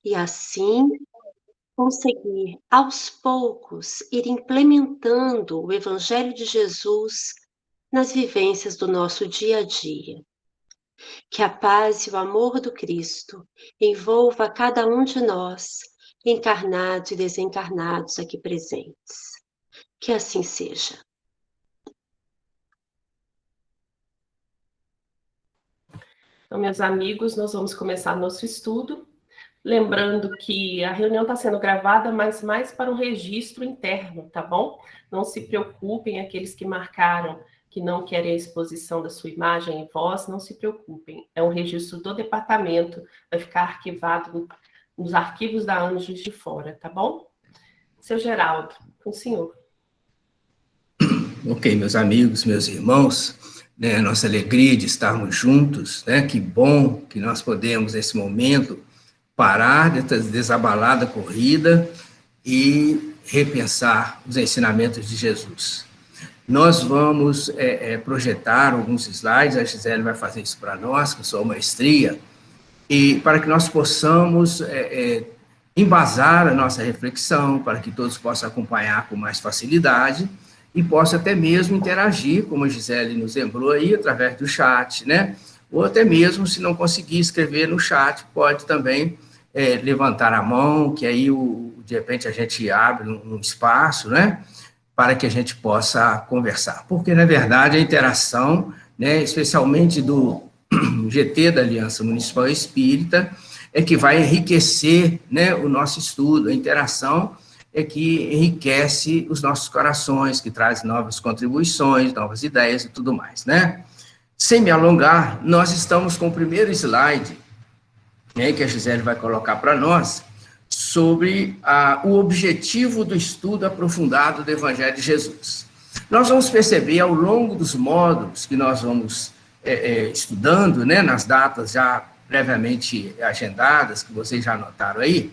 e assim conseguir, aos poucos, ir implementando o Evangelho de Jesus nas vivências do nosso dia a dia. Que a paz e o amor do Cristo envolva cada um de nós, encarnados e desencarnados aqui presentes. Que assim seja. Então, meus amigos, nós vamos começar nosso estudo. Lembrando que a reunião está sendo gravada, mas mais para um registro interno, tá bom? Não se preocupem, aqueles que marcaram que não querem a exposição da sua imagem e voz, não se preocupem. É um registro do departamento, vai ficar arquivado nos arquivos da Anjos de Fora, tá bom? Seu Geraldo, com o senhor. Ok, meus amigos, meus irmãos, né, nossa alegria de estarmos juntos, né, que bom que nós podemos, nesse momento, parar dessa desabalada corrida e repensar os ensinamentos de Jesus. Nós vamos projetar alguns slides, a Gisele vai fazer isso para nós, com sua maestria, e para que nós possamos embasar a nossa reflexão, para que todos possam acompanhar com mais facilidade, e possa até mesmo interagir, como a Gisele nos lembrou aí, através do chat, né? Ou até mesmo, se não conseguir escrever no chat, pode também levantar a mão, que aí, de repente, a gente abre um espaço, né? Para que a gente possa conversar. Porque, na verdade, a interação, né, especialmente do GT da Aliança Municipal Espírita, é que vai enriquecer, né, o nosso estudo. A interação é que enriquece os nossos corações, que traz novas contribuições, novas ideias e tudo mais, né? Sem me alongar, nós estamos com o primeiro slide, né, que a Gisele vai colocar para nós, sobre o objetivo do estudo aprofundado do Evangelho de Jesus. Nós vamos perceber, ao longo dos módulos que nós vamos estudando, né, nas datas já previamente agendadas, que vocês já anotaram aí,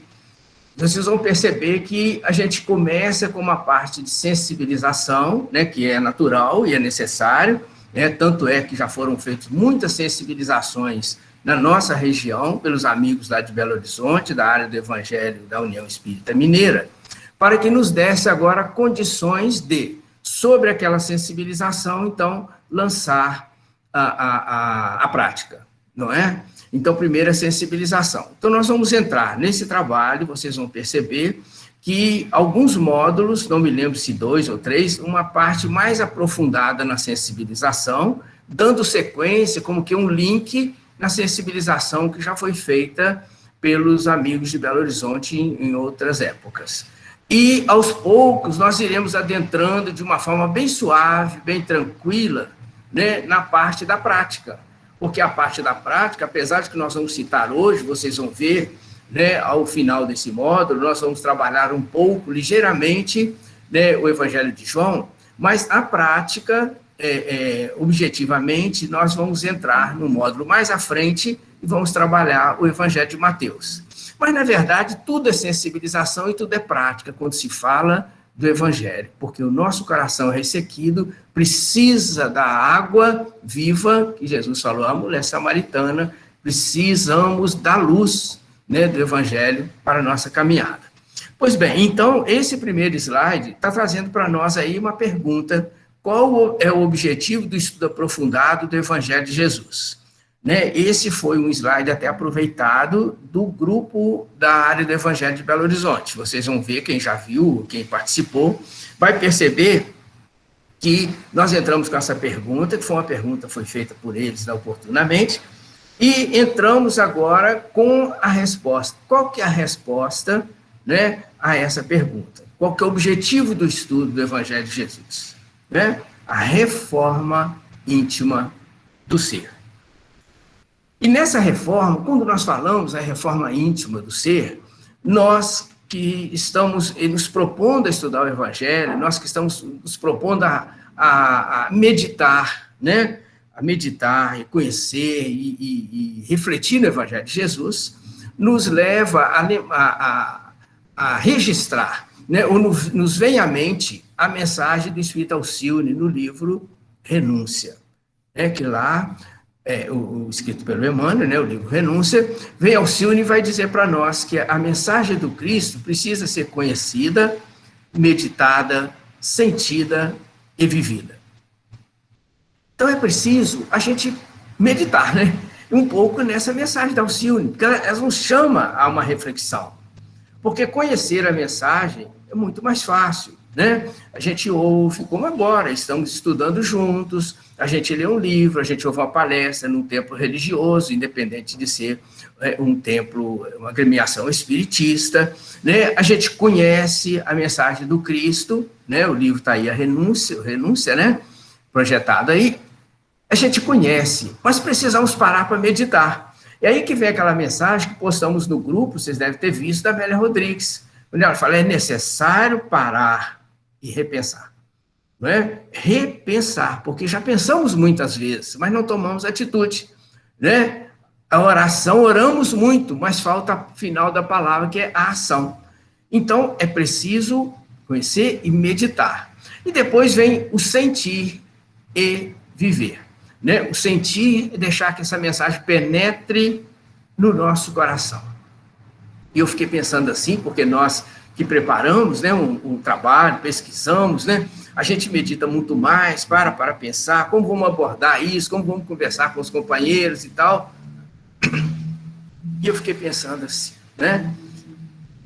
vocês vão perceber que a gente começa com uma parte de sensibilização, né, que é natural e é necessário, né, tanto é que já foram feitas muitas sensibilizações na nossa região, pelos amigos lá de Belo Horizonte, da área do Evangelho da União Espírita Mineira, para que nos desse agora condições de, sobre aquela sensibilização, então, lançar a prática, não é? Então, primeiro a sensibilização. Então, nós vamos entrar nesse trabalho, vocês vão perceber que alguns módulos, não me lembro se 2 ou 3, uma parte mais aprofundada na sensibilização, dando sequência, como que um link na sensibilização que já foi feita pelos amigos de Belo Horizonte em outras épocas. E, aos poucos, nós iremos adentrando de uma forma bem suave, bem tranquila, né, na parte da prática. Porque a parte da prática, apesar de que nós vamos citar hoje, vocês vão ver, né, ao final desse módulo, nós vamos trabalhar um pouco, ligeiramente, né, o Evangelho de João, mas a prática, objetivamente, nós vamos entrar no módulo mais à frente e vamos trabalhar o Evangelho de Mateus. Mas, na verdade, tudo é sensibilização e tudo é prática quando se fala do Evangelho, porque o nosso coração ressequido precisa da água viva, que Jesus falou à mulher samaritana, precisamos da luz, né, do Evangelho para a nossa caminhada. Pois bem, então, esse primeiro slide está trazendo para nós aí uma pergunta: qual é o objetivo do estudo aprofundado do Evangelho de Jesus? Né, esse foi um slide até aproveitado do grupo da área do Evangelho de Belo Horizonte. Vocês vão ver, quem já viu, quem participou, vai perceber que nós entramos com essa pergunta, que foi uma pergunta que foi feita por eles, né, oportunamente, e entramos agora com a resposta. Qual que é a resposta, né, a essa pergunta? Qual que é o objetivo do estudo do Evangelho de Jesus? Né? A reforma íntima do ser. E nessa reforma, quando nós falamos a reforma íntima do ser, nós que estamos nos propondo a estudar o Evangelho, nós que estamos nos propondo a meditar, né? A meditar, e conhecer e refletir no Evangelho de Jesus, nos leva a registrar, né? Ou nos vem à mente a mensagem do Espírito Alcione no livro Renúncia. É que lá escrito pelo Emmanuel, né, o livro Renúncia, vem Alcione e vai dizer para nós que a mensagem do Cristo precisa ser conhecida, meditada, sentida e vivida. Então é preciso a gente meditar, né, um pouco nessa mensagem da Alcione, porque ela nos chama a uma reflexão. Porque conhecer a mensagem é muito mais fácil, né? A gente ouve, como agora, estamos estudando juntos, a gente lê um livro, a gente ouve uma palestra num templo religioso, independente de ser um templo, uma agremiação espiritista, né? A gente conhece a mensagem do Cristo, né? O livro está aí, a Renúncia, né? Projetado aí. A gente conhece, mas precisamos parar para meditar. E aí que vem aquela mensagem que postamos no grupo, vocês devem ter visto, da Amélia Rodrigues, onde ela fala, é necessário parar e repensar. Não é? Repensar, porque já pensamos muitas vezes, mas não tomamos atitude. Né? A oração, oramos muito, mas falta o final da palavra, que é a ação. Então, é preciso conhecer e meditar. E depois vem o sentir e viver. Né? O sentir é deixar que essa mensagem penetre no nosso coração. E eu fiquei pensando assim, porque nós que preparamos, né, um trabalho, pesquisamos, né, a gente medita muito mais, para pensar como vamos abordar isso, como vamos conversar com os companheiros e tal. E eu fiquei pensando assim, né?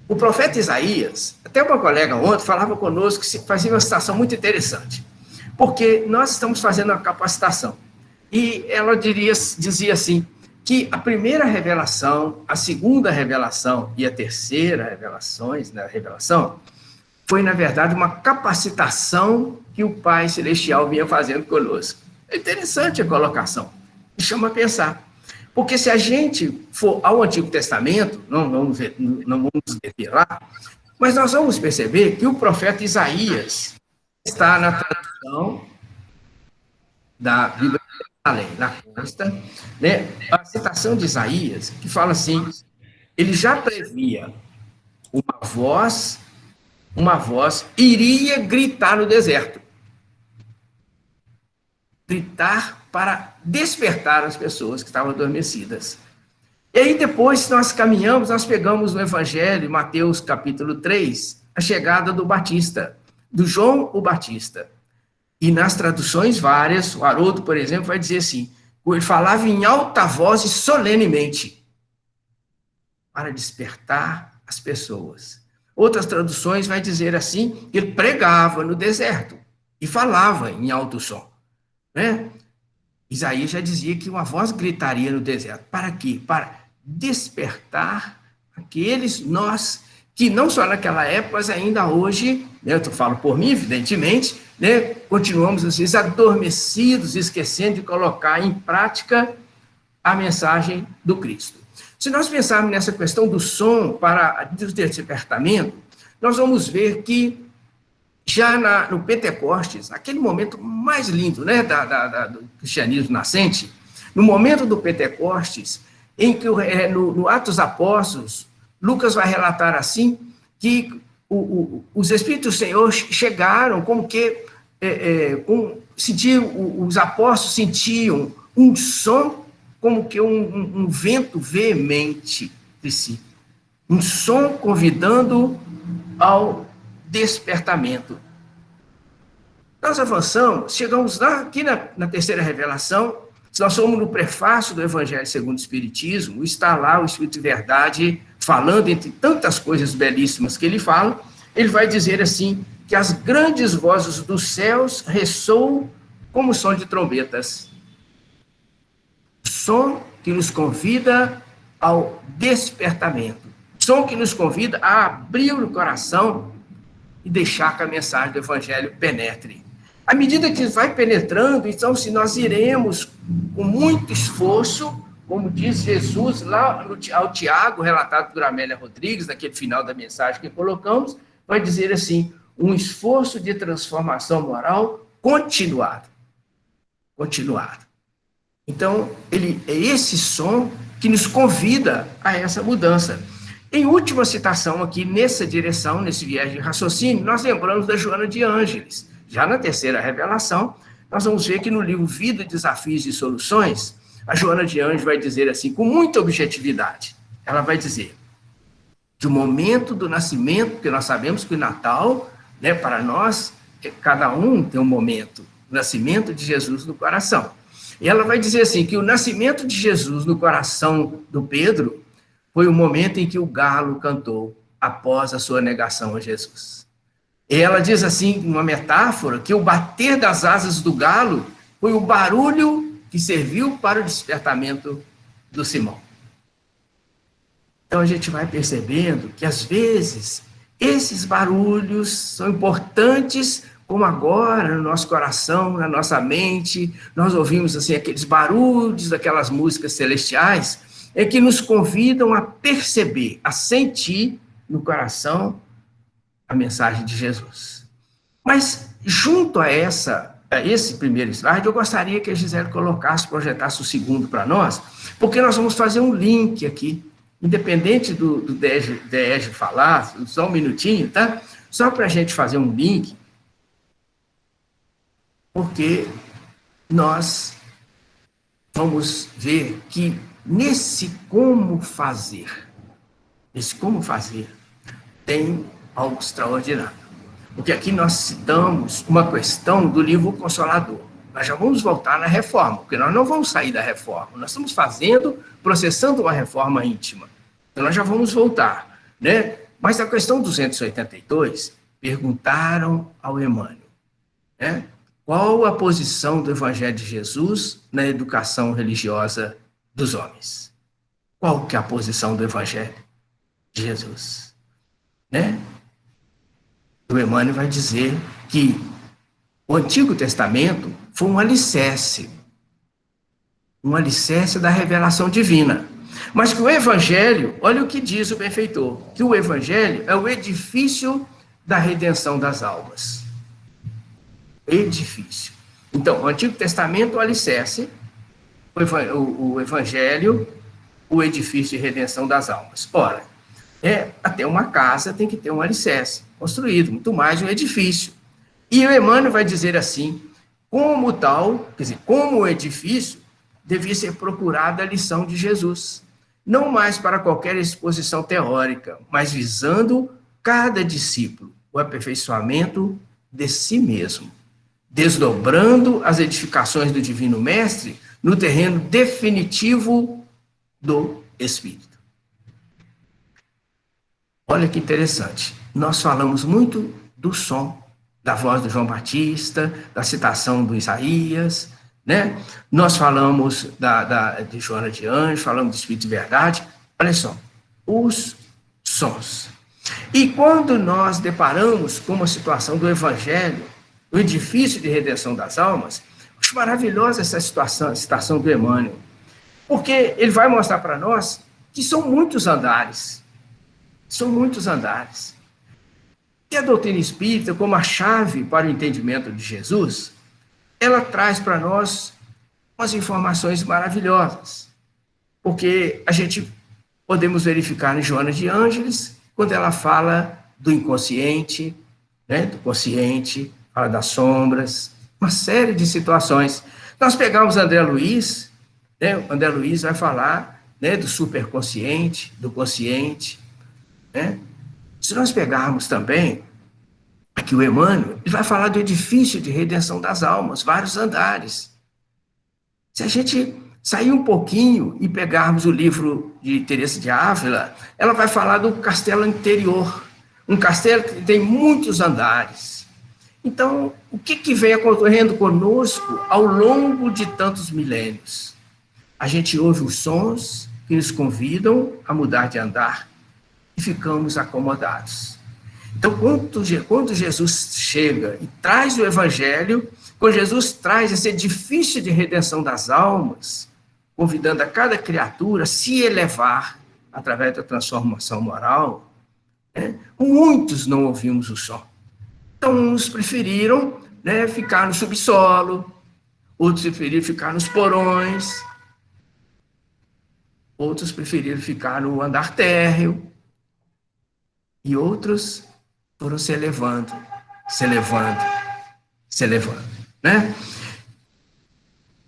O profeta Isaías, até uma colega ontem falava conosco que fazia uma citação muito interessante, porque nós estamos fazendo uma capacitação. E ela dizia assim, que a primeira revelação, a segunda revelação e a terceira revelação foi, na verdade, uma capacitação que o Pai Celestial vinha fazendo conosco. É interessante a colocação, me chama a pensar. Porque se a gente for ao Antigo Testamento, não vamos deter lá, mas nós vamos perceber que o profeta Isaías está na tradução da Bíblia na costa, né? A citação de Isaías, que fala assim, ele já previa uma voz iria gritar no deserto. Gritar para despertar as pessoas que estavam adormecidas. E aí depois nós caminhamos, nós pegamos no Evangelho, Mateus capítulo 3, a chegada do Batista, do João o Batista. E nas traduções várias, o Haroldo, por exemplo, vai dizer assim, ele falava em alta voz e solenemente, para despertar as pessoas. Outras traduções vai dizer assim, que ele pregava no deserto e falava em alto som. Né? Isaías já dizia que uma voz gritaria no deserto. Para quê? Para despertar aqueles nós que não só naquela época, mas ainda hoje, né, eu falo por mim, evidentemente, né, continuamos, às vezes, adormecidos, esquecendo de colocar em prática a mensagem do Cristo. Se nós pensarmos nessa questão do som para o despertamento, nós vamos ver que já no Pentecostes, aquele momento mais lindo, né, do cristianismo nascente, no momento do Pentecostes, em que no Atos Apóstolos, Lucas vai relatar assim, que os Espíritos do Senhor chegaram como que os apóstolos sentiam um som como que um vento veemente de si. Um som convidando ao despertamento. Nós avançamos, chegamos lá, aqui na terceira revelação, nós somos no prefácio do Evangelho segundo o Espiritismo, está lá o Espírito de Verdade falando, entre tantas coisas belíssimas que ele fala, ele vai dizer assim, que as grandes vozes dos céus ressoam como som de trombetas. Som que nos convida ao despertamento. Som que nos convida a abrir o coração e deixar que a mensagem do Evangelho penetre. À medida que vai penetrando, então, se nós iremos com muito esforço, como diz Jesus lá ao Tiago, relatado por Amélia Rodrigues, naquele final da mensagem que colocamos, vai dizer assim, um esforço de transformação moral continuado. Continuado. Então, é esse som que nos convida a essa mudança. Em última citação aqui, nessa direção, nesse viés de raciocínio, nós lembramos da Joana de Ângeles. Já na terceira revelação, nós vamos ver que no livro Vida, Desafios e Soluções, A Joana de Anjos vai dizer assim, com muita objetividade. Ela vai dizer, de um momento do nascimento, porque nós sabemos que o Natal, né, para nós, cada um tem um momento, o nascimento de Jesus no coração. E ela vai dizer assim, que o nascimento de Jesus no coração do Pedro foi o momento em que o galo cantou após a sua negação a Jesus. E ela diz assim, uma metáfora, que o bater das asas do galo foi o barulho que serviu para o despertamento do Simão. Então a gente vai percebendo que às vezes esses barulhos são importantes, como agora no nosso coração, na nossa mente, nós ouvimos assim aqueles barulhos daquelas músicas celestiais, que nos convidam a perceber, a sentir no coração a mensagem de Jesus. Mas junto a esse primeiro slide, eu gostaria que a Gisele projetasse o segundo para nós, porque nós vamos fazer um link aqui, independente do Dege falar, só um minutinho, tá? Só para a gente fazer um link, porque nós vamos ver que nesse como fazer, tem algo extraordinário. Porque aqui nós citamos uma questão do livro Consolador. Nós já vamos voltar na reforma, porque nós não vamos sair da reforma. Nós estamos processando uma reforma íntima. Então nós já vamos voltar, né? Mas a questão 282, perguntaram ao Emmanuel, né? Qual a posição do Evangelho de Jesus na educação religiosa dos homens? Qual que é a posição do Evangelho de Jesus? Né? O Emmanuel vai dizer que o Antigo Testamento foi um alicerce da revelação divina. Mas que o Evangelho, olha o que diz o benfeitor, que o Evangelho é o edifício da redenção das almas. Edifício. Então, o Antigo Testamento, o alicerce, o Evangelho, o edifício de redenção das almas. Ora, até uma casa tem que ter um alicerce construído, muito mais um edifício. E o Emmanuel vai dizer assim, como tal, quer dizer, como o edifício, devia ser procurada a lição de Jesus, não mais para qualquer exposição teórica, mas visando cada discípulo, o aperfeiçoamento de si mesmo, desdobrando as edificações do Divino Mestre no terreno definitivo do Espírito. Olha que interessante. Nós falamos muito do som, da voz do João Batista, da citação do Isaías, né? Nós falamos de Joana de Anjos, falamos do Espírito de Verdade. Olha só, os sons. E quando nós deparamos com uma situação do Evangelho, o edifício de redenção das almas, acho maravilhosa essa citação do Emmanuel, porque ele vai mostrar para nós que são muitos andares. São muitos andares. E a doutrina espírita, como a chave para o entendimento de Jesus, ela traz para nós umas informações maravilhosas. Porque a gente podemos verificar em Joana de Ângeles, quando ela fala do inconsciente, né, do consciente, fala das sombras, uma série de situações. Nós pegamos André Luiz, né, o André Luiz vai falar, né, do superconsciente, do consciente, né? Se nós pegarmos também aqui o Emmanuel, ele vai falar do edifício de redenção das almas, vários andares. Se a gente sair um pouquinho e pegarmos o livro de Teresa de Ávila, ela vai falar do castelo interior, um castelo que tem muitos andares. Então, o que vem ocorrendo conosco ao longo de tantos milênios? A gente ouve os sons que nos convidam a mudar de andar, e ficamos acomodados. Então, quando Jesus chega e traz o Evangelho, quando Jesus traz esse edifício de redenção das almas, convidando a cada criatura a se elevar através da transformação moral, muitos não ouvimos o som. Então, uns preferiram, né, ficar no subsolo, outros preferiram ficar nos porões, outros preferiram ficar no andar térreo, e outros foram se elevando, né?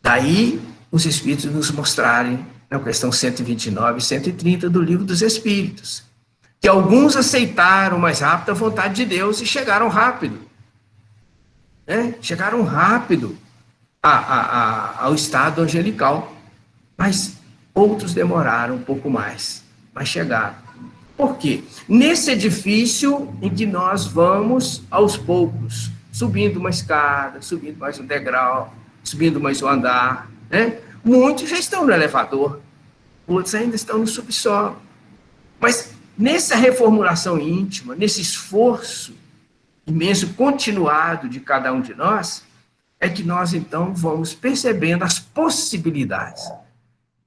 Daí os Espíritos nos mostrarem, na questão 129 e 130 do Livro dos Espíritos, que alguns aceitaram mais rápido a vontade de Deus e chegaram rápido, né? Chegaram rápido ao estado angelical, mas outros demoraram um pouco mais, mas chegaram. Por quê? Nesse edifício em que nós vamos aos poucos, subindo uma escada, subindo mais um degrau, subindo mais um andar, né? Muitos já estão no elevador, outros ainda estão no subsolo. Mas nessa reformulação íntima, nesse esforço imenso continuado de cada um de nós, é que nós então vamos percebendo as possibilidades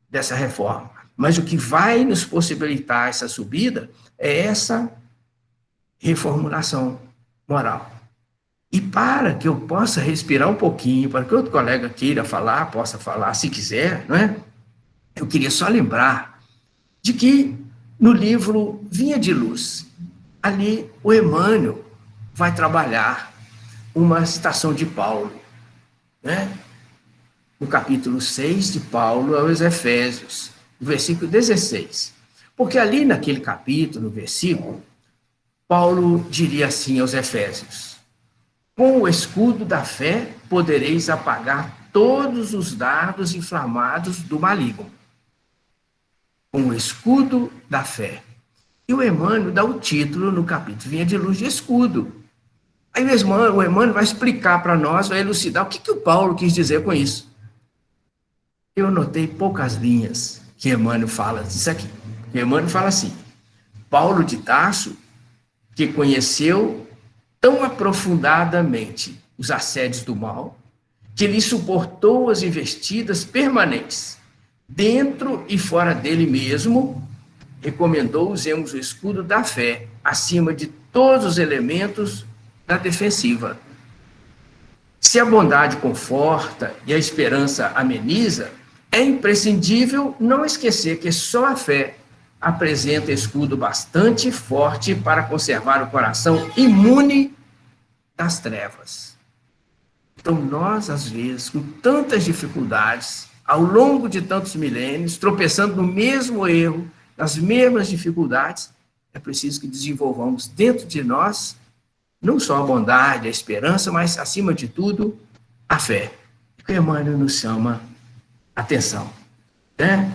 dessa reforma. Mas o que vai nos possibilitar essa subida é essa reformulação moral. E para que eu possa respirar um pouquinho, para que outro colega queira falar, possa falar, se quiser, não é? Eu queria só lembrar de que no livro Vinha de Luz, ali o Emmanuel vai trabalhar uma citação de Paulo, né? No capítulo 6 de Paulo aos Efésios, no versículo 16. Porque ali naquele capítulo, no versículo, Paulo diria assim aos Efésios: com o escudo da fé podereis apagar todos os dardos inflamados do maligno. Com o escudo da fé. E o Emmanuel dá o título no capítulo Vinha de Luz de escudo. Aí o Emmanuel vai explicar para nós, vai elucidar o que o Paulo quis dizer com isso. Eu notei poucas linhas que Emmanuel fala disso aqui. Emmanuel fala assim: Paulo de Tarso, que conheceu tão aprofundadamente os assédios do mal, que lhe suportou as investidas permanentes, dentro e fora dele mesmo, recomendou usemos o escudo da fé, acima de todos os elementos da defensiva. Se a bondade conforta e a esperança ameniza, é imprescindível não esquecer que só a fé apresenta escudo bastante forte para conservar o coração imune das trevas. Então, nós, às vezes, com tantas dificuldades, ao longo de tantos milênios, tropeçando no mesmo erro, nas mesmas dificuldades, é preciso que desenvolvamos dentro de nós não só a bondade, a esperança, mas, acima de tudo, a fé. Que o Emmanuel nos chama atenção, né?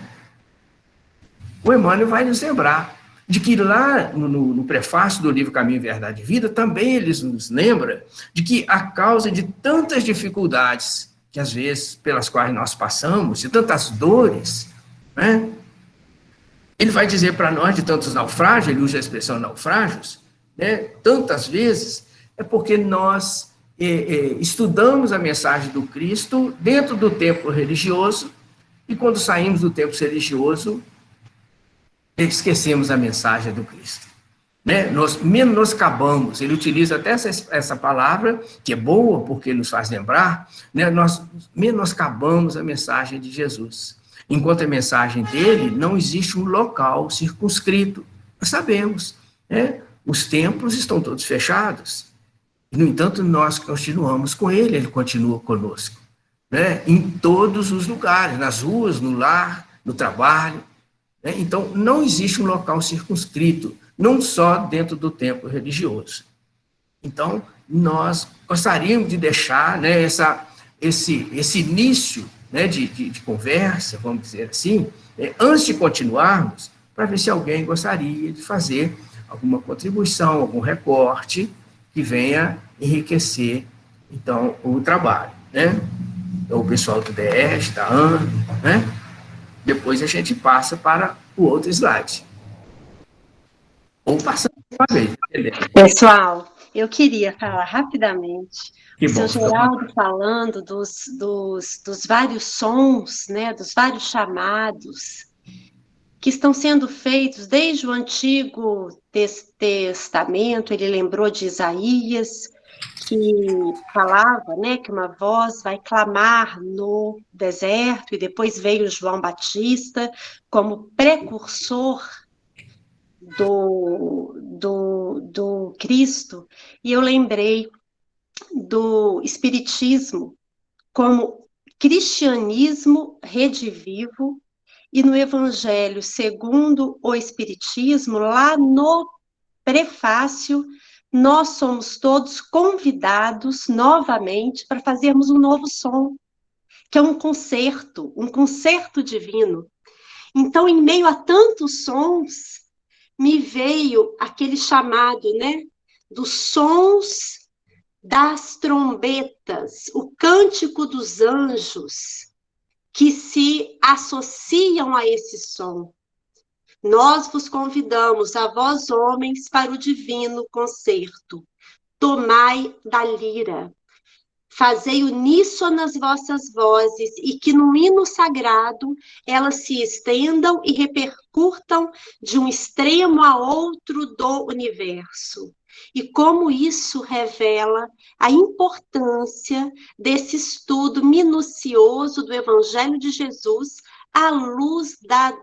O Emmanuel vai nos lembrar de que lá no prefácio do livro Caminho, Verdade e Vida, também ele nos lembra de que a causa de tantas dificuldades que às vezes pelas quais nós passamos, de tantas dores, né? Ele vai dizer para nós de tantos naufrágios, ele usa a expressão naufrágios, né? Tantas vezes, é porque nós estudamos a mensagem do Cristo dentro do templo religioso e quando saímos do templo religioso, esquecemos a mensagem do Cristo, né? Nós menoscabamos, ele utiliza até essa palavra, que é boa porque nos faz lembrar, né? Nós menoscabamos a mensagem de Jesus. Enquanto a mensagem dele, não existe um local circunscrito. Nós sabemos, né? Os templos estão todos fechados. No entanto, nós continuamos com ele continua conosco, né? Em todos os lugares, nas ruas, no lar, no trabalho. Então, não existe um local circunscrito, não só dentro do templo religioso. Então, nós gostaríamos de deixar, né, esse início, né, de conversa, vamos dizer assim, antes de continuarmos, para ver se alguém gostaria de fazer alguma contribuição, algum recorte que venha enriquecer, então, o trabalho, né? Então, o pessoal do DS, da ANA, né? Depois a gente passa para o outro slide. Ou passando uma vez. Pessoal, eu queria falar rapidamente. Que o bom, seu Geraldo falando dos vários sons, né, dos vários chamados que estão sendo feitos desde o Antigo Testamento. Ele lembrou de Isaías, que falava, né, que uma voz vai clamar no deserto, e depois veio João Batista como precursor do Cristo, e eu lembrei do Espiritismo como Cristianismo Redivivo, e no Evangelho segundo o Espiritismo, lá no prefácio, nós somos todos convidados novamente para fazermos um novo som, que é um concerto divino. Então, em meio a tantos sons, me veio aquele chamado, né, dos sons das trombetas, o cântico dos anjos, que se associam a esse som. Nós vos convidamos, a vós homens, para o divino concerto. Tomai da lira, fazei uníssono as vossas vozes, e que no hino sagrado elas se estendam e repercutam de um extremo a outro do universo. E como isso revela a importância desse estudo minucioso do Evangelho de Jesus à luz da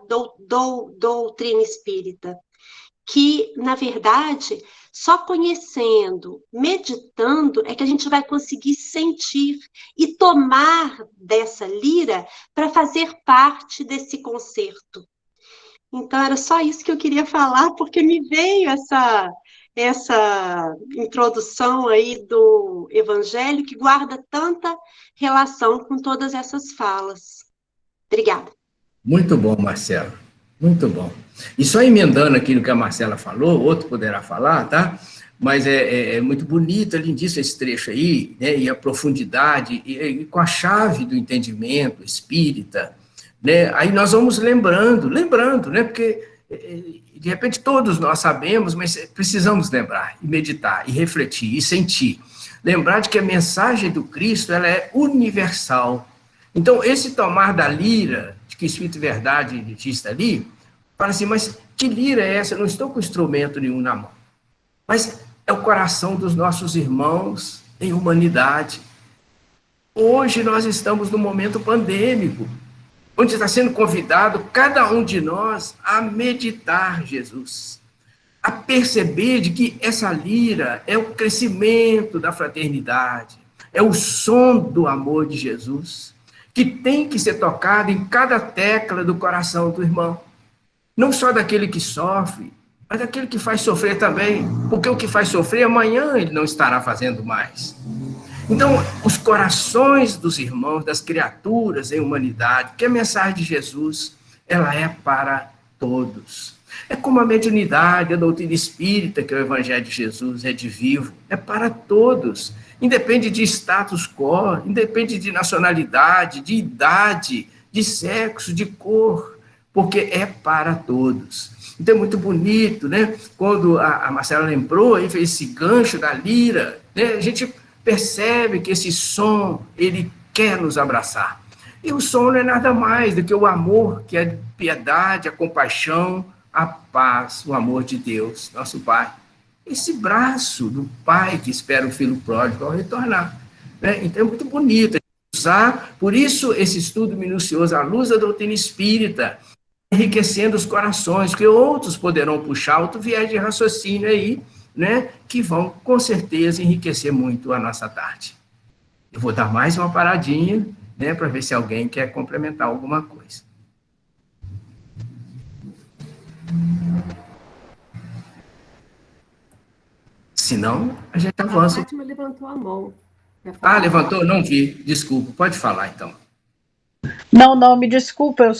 doutrina espírita, que, na verdade, só conhecendo, meditando, é que a gente vai conseguir sentir e tomar dessa lira para fazer parte desse concerto. Então, era só isso que eu queria falar, porque me veio essa introdução aí do Evangelho, que guarda tanta relação com todas essas falas. Obrigada. Muito bom, Marcelo. Muito bom. E só emendando aquilo que a Marcela falou, outro poderá falar, tá? Mas é muito bonito, é lindíssimo esse trecho aí, né? E a profundidade, e com a chave do entendimento espírita, né? Aí nós vamos lembrando, né? Porque, de repente, todos nós sabemos, mas precisamos lembrar, e meditar, e refletir, e sentir. Lembrar de que a mensagem do Cristo, ela é universal. Então, esse tomar da lira, de que Espírito e Verdade diz ali, fala assim, mas que lira é essa? Eu não estou com instrumento nenhum na mão. Mas é o coração dos nossos irmãos em humanidade. Hoje nós estamos num momento pandêmico, onde está sendo convidado cada um de nós a meditar Jesus, a perceber de que essa lira é o crescimento da fraternidade, é o som do amor de Jesus, que tem que ser tocado em cada tecla do coração do irmão. Não só daquele que sofre, mas daquele que faz sofrer também, porque o que faz sofrer, amanhã ele não estará fazendo mais. Então, os corações dos irmãos, das criaturas em humanidade, que a mensagem de Jesus, ela é para todos. É como a mediunidade, a doutrina espírita, que é o Evangelho de Jesus, é de vivo, é para todos. Independe de status quo, independe de nacionalidade, de idade, de sexo, de cor, porque é para todos. Então é muito bonito, né? Quando a Marcela lembrou e fez esse gancho da lira, né? A gente percebe que esse som, ele quer nos abraçar. E o som não é nada mais do que o amor, que é a piedade, a compaixão, a paz, o amor de Deus, nosso Pai. Esse braço do Pai que espera o filho pródigo ao retornar. Né? Então é muito bonito usar, por isso esse estudo minucioso à luz da doutrina espírita, enriquecendo os corações, que outros poderão puxar outro viés de raciocínio aí, né, que vão, com certeza, enriquecer muito a nossa tarde. Eu vou dar mais uma paradinha, né, para ver se alguém quer complementar alguma coisa. Se não, a gente avança. A Fátima levantou a mão. Ah, levantou? Não vi. Desculpa. Pode falar, então. Não, me desculpa,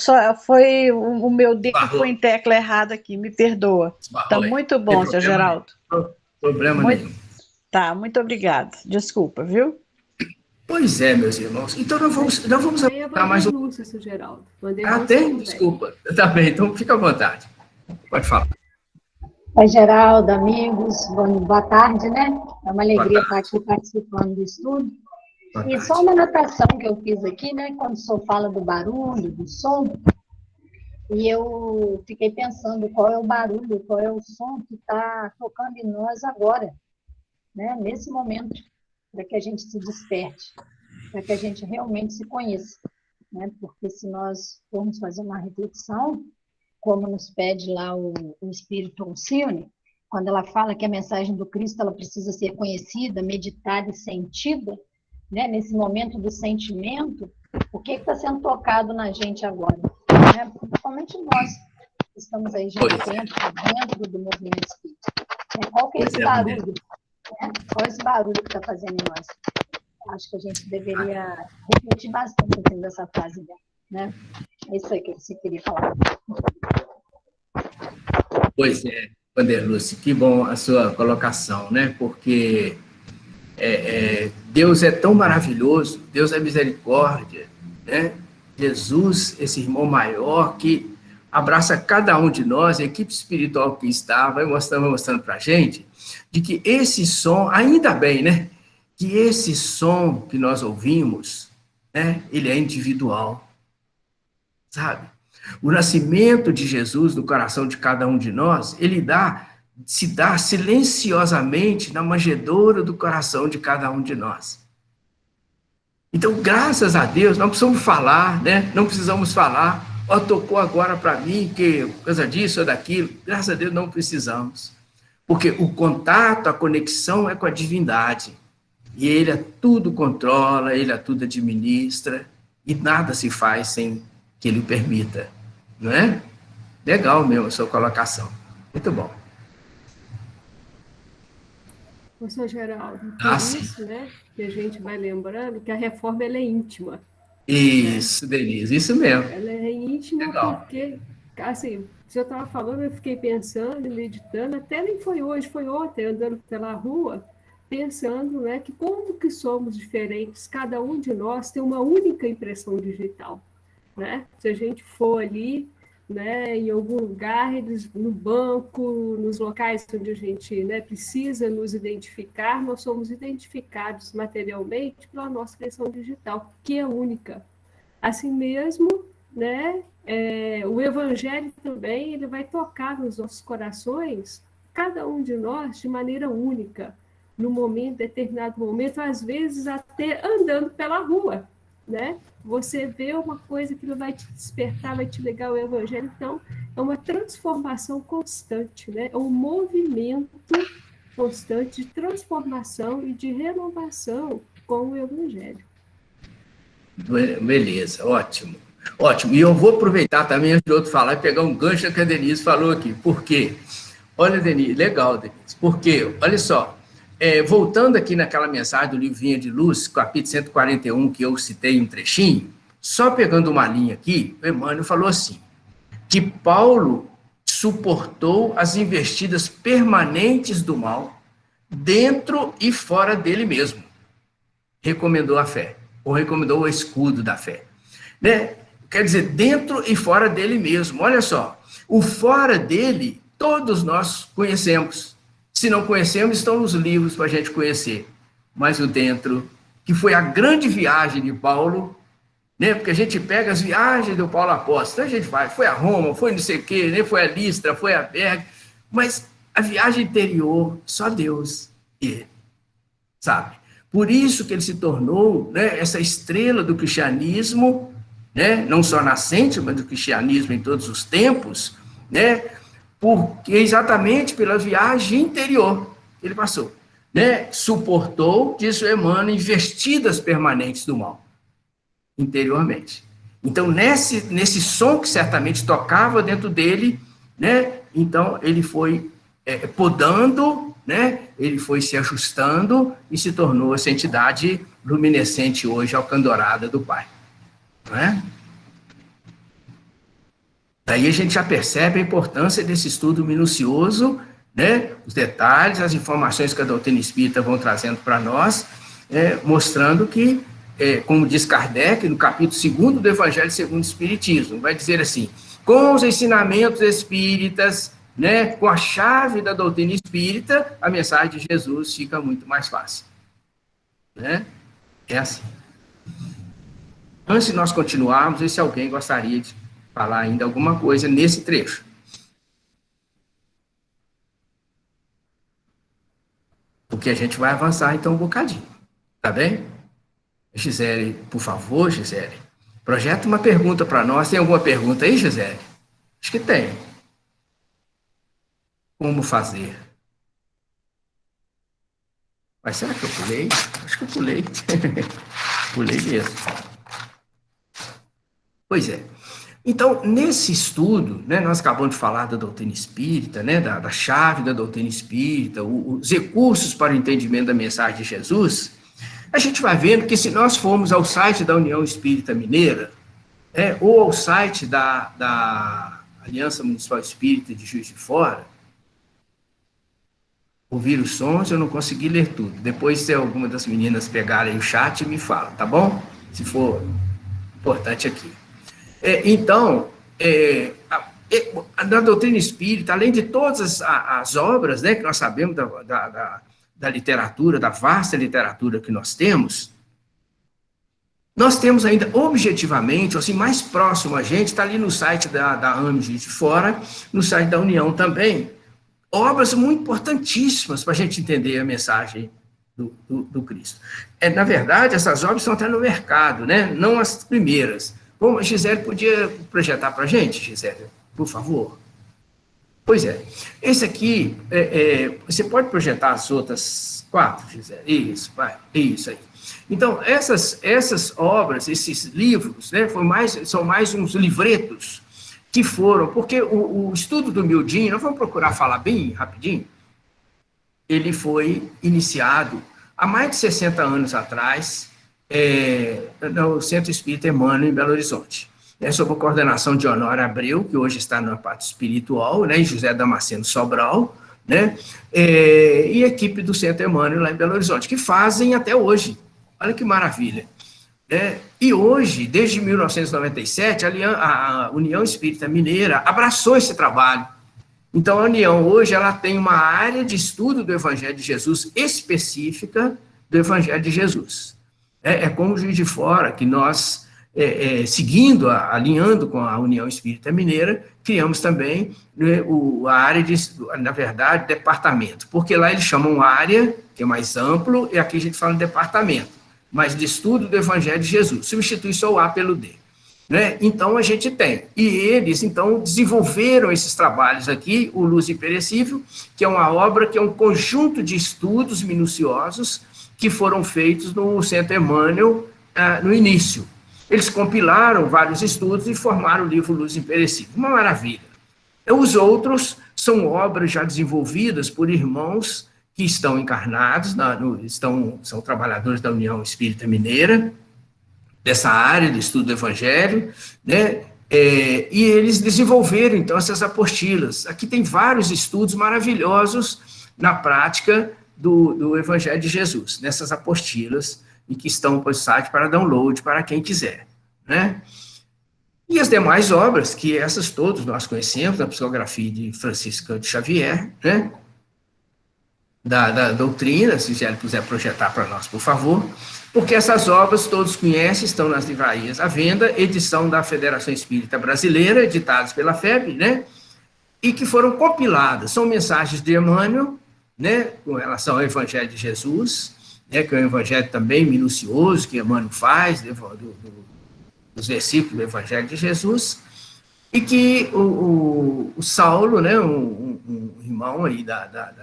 foi o meu dedo foi em tecla errada aqui, me perdoa. Está muito bom, seu Geraldo. Problema nenhum. Tá, muito obrigada. Desculpa, viu? Pois é, meus irmãos. Então nós vamos dar mais um. Seu Geraldo. Tem? Desculpa. Tá bem, então fica à vontade. Pode falar. Oi, Geraldo, amigos, boa tarde, né? É uma alegria estar aqui participando do estudo. E só uma anotação que eu fiz aqui, né? Quando o senhor fala do barulho, do som, e eu fiquei pensando qual é o barulho, qual é o som que está tocando em nós agora, né? Nesse momento, para que a gente se desperte, para que a gente realmente se conheça, né? Porque se nós formos fazer uma reflexão, como nos pede lá o Espírito Alcione, quando ela fala que a mensagem do Cristo ela precisa ser conhecida, meditada e sentida, né? Nesse momento do sentimento, O que está sendo tocado na gente agora? Né? Principalmente nós, que estamos aí já há tempo dentro do movimento espírita. Qual que é esse barulho? Né? Qual é esse barulho que está fazendo em nós? Acho que a gente deveria refletir bastante assim, dessa frase dela. Né? É isso aí que você queria falar. Pois é, Vanderlúcia, que bom a sua colocação, né? Porque Deus é tão maravilhoso, Deus é misericórdia, né? Jesus, esse irmão maior que abraça cada um de nós, a equipe espiritual que está, vai mostrando para a gente, de que esse som, ainda bem, né? Que esse som que nós ouvimos, né? Ele é individual, sabe? O nascimento de Jesus no coração de cada um de nós, ele se dá silenciosamente na manjedoura do coração de cada um de nós. Então, graças a Deus, não precisamos falar, né? Não precisamos falar, tocou agora para mim, que coisa disso ou daquilo. Graças a Deus, não precisamos. Porque o contato, a conexão é com a divindade. E ele a tudo controla, ele a tudo administra, e nada se faz sem que ele permita. Não é? Legal mesmo a sua colocação. Muito bom. Professor Geraldo, por isso, né, que a gente vai lembrando que a reforma ela é íntima. Isso, Denise, isso mesmo. Ela é íntima. Legal. Porque, assim, se eu estava falando, eu fiquei pensando, meditando, até nem foi hoje, foi ontem, andando pela rua, pensando, né, que como que somos diferentes, cada um de nós tem uma única impressão digital, né? Se a gente for ali, né, em algum lugar, no banco, nos locais onde a gente, né, precisa nos identificar, nós somos identificados materialmente pela nossa impressão digital, que é única. Assim mesmo, né, o Evangelho também ele vai tocar nos nossos corações, cada um de nós de maneira única, num momento, determinado momento, às vezes até andando pela rua, né? Você vê uma coisa que vai te despertar, vai te ligar ao Evangelho. Então, é uma transformação constante, né? É um movimento constante de transformação e de renovação com o Evangelho. Beleza, ótimo. Ótimo. E eu vou aproveitar também, antes de outro falar, e pegar um gancho que a Denise falou aqui. Por quê? Olha, Denise, legal, Denise. Porque, olha só, voltando aqui naquela mensagem do livro Vinha de Luz, capítulo 141, que eu citei um trechinho, só pegando uma linha aqui, o Emmanuel falou assim, que Paulo suportou as investidas permanentes do mal, dentro e fora dele mesmo. Recomendou a fé, ou recomendou o escudo da fé. Né? Quer dizer, dentro e fora dele mesmo. Olha só, o fora dele, todos nós conhecemos. Se não conhecemos, estão nos livros para a gente conhecer. Mas o dentro, que foi a grande viagem de Paulo, né? Porque a gente pega as viagens do Paulo Apóstolo, a gente vai, foi a Roma, foi não sei o quê, né? Foi a Listra, foi a Berga, mas a viagem interior, só Deus e ele, sabe? Por isso que ele se tornou, né, essa estrela do cristianismo, né? Não só nascente, mas do cristianismo em todos os tempos, né? Porque exatamente pela viagem interior que ele passou, né? Suportou, diz o Emmanuel, investidas permanentes do mal, interiormente. Então, nesse som que certamente tocava dentro dele, né? Então, ele foi podando, né? Ele foi se ajustando e se tornou essa entidade luminescente hoje, alcandorada do Pai. Não é? Daí a gente já percebe a importância desse estudo minucioso, né? Os detalhes, as informações que a doutrina espírita vão trazendo para nós, mostrando que, como diz Kardec, no capítulo 2º do Evangelho segundo o Espiritismo, vai dizer assim, com os ensinamentos espíritas, né, com a chave da doutrina espírita, a mensagem de Jesus fica muito mais fácil. Né? É assim. Antes de nós continuarmos, e se alguém gostaria de falar ainda alguma coisa nesse trecho. Porque a gente vai avançar então um bocadinho, tá bem? Gisele, por favor, Gisele, projeta uma pergunta para nós. Tem alguma pergunta aí, Gisele? Acho que tem. Como fazer? Mas será que eu pulei? Acho que eu pulei. Pulei mesmo. Pois é. Então, nesse estudo, né, nós acabamos de falar da doutrina espírita, né, da chave da doutrina espírita, os recursos para o entendimento da mensagem de Jesus, a gente vai vendo que se nós formos ao site da União Espírita Mineira, ou ao site da Aliança Municipal Espírita de Juiz de Fora, ouvir os sons, eu não consegui ler tudo. Depois, se alguma das meninas pegarem o chat, me fala, tá bom? Se for importante aqui. Então, na doutrina espírita, além de todas as obras, né, que nós sabemos da literatura, da vasta literatura que nós temos ainda objetivamente, assim, mais próximo a gente, está ali no site da AME de Fora, no site da União também, obras muito importantíssimas para a gente entender a mensagem do Cristo. Na verdade, essas obras estão até no mercado, né? Não as primeiras. Bom, a Gisele podia projetar para a gente, Gisele, por favor? Pois é. Esse aqui, você pode projetar as outras 4, Gisele? Isso, vai. Isso aí. Então, essas obras, esses livros, né, são mais uns livretos que foram, porque o estudo do Mildinho, nós vamos procurar falar bem rapidinho, ele foi iniciado há mais de 60 anos atrás, no Centro Espírita Emmanuel, em Belo Horizonte, sob a coordenação de Honório Abreu, que hoje está na parte espiritual, né, e José Damasceno Sobral, né, e a equipe do Centro Emmanuel lá em Belo Horizonte, que fazem até hoje. Olha que maravilha. E hoje, desde 1997, a União Espírita Mineira abraçou esse trabalho. Então, a União hoje ela tem uma área de estudo do Evangelho de Jesus específica do Evangelho de Jesus. Como o Juiz de Fora, que nós, alinhando com a União Espírita Mineira, criamos também, né, a área de, na verdade, departamento, porque lá eles chamam área, que é mais amplo, e aqui a gente fala departamento, mas de estudo do Evangelho de Jesus, substitui só o A pelo D. Né? Então, a gente tem. E eles, então, desenvolveram esses trabalhos aqui, o Luz Imperecível, que é uma obra, que é um conjunto de estudos minuciosos que foram feitos no Centro Emmanuel no início. Eles compilaram vários estudos e formaram o livro Luz Imperecível. Uma maravilha. Os outros são obras já desenvolvidas por irmãos que estão encarnados, são trabalhadores da União Espírita Mineira, dessa área do estudo do Evangelho, né? E eles desenvolveram, então, essas apostilas. Aqui tem vários estudos maravilhosos na prática do Evangelho de Jesus, nessas apostilas, e que estão no site para download, para quem quiser, né? E as demais obras, que essas todas nós conhecemos, da psicografia de Francisco de Xavier, né? Da doutrina, se já puder projetar para nós, por favor, porque essas obras todos conhecem, estão nas livrarias à venda, edição da Federação Espírita Brasileira, editadas pela FEB, né, e que foram compiladas, são mensagens de Emmanuel, né, com relação ao Evangelho de Jesus, né, que é um evangelho também minucioso, que Emmanuel faz, dos versículos do Evangelho de Jesus, e que o Saulo, né, um irmão aí da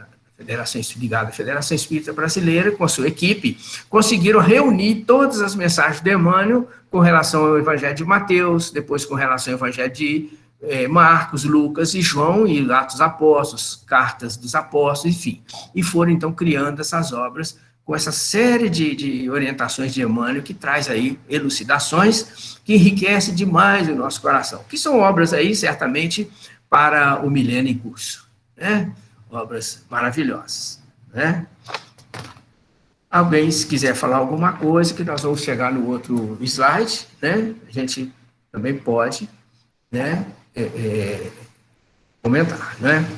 ligado à Federação Espírita Brasileira, com a sua equipe, conseguiram reunir todas as mensagens de Emmanuel com relação ao Evangelho de Mateus, depois com relação ao Evangelho de Marcos, Lucas e João, e Atos Apóstolos, Cartas dos Apóstolos, enfim. E foram, então, criando essas obras com essa série de orientações de Emmanuel, que traz aí elucidações, que enriquece demais o nosso coração, que são obras aí, certamente, para o milênio em curso, né? Obras maravilhosas, né? Alguém, se quiser falar alguma coisa, que nós vamos chegar no outro slide, né? A gente também pode, né, comentar, né?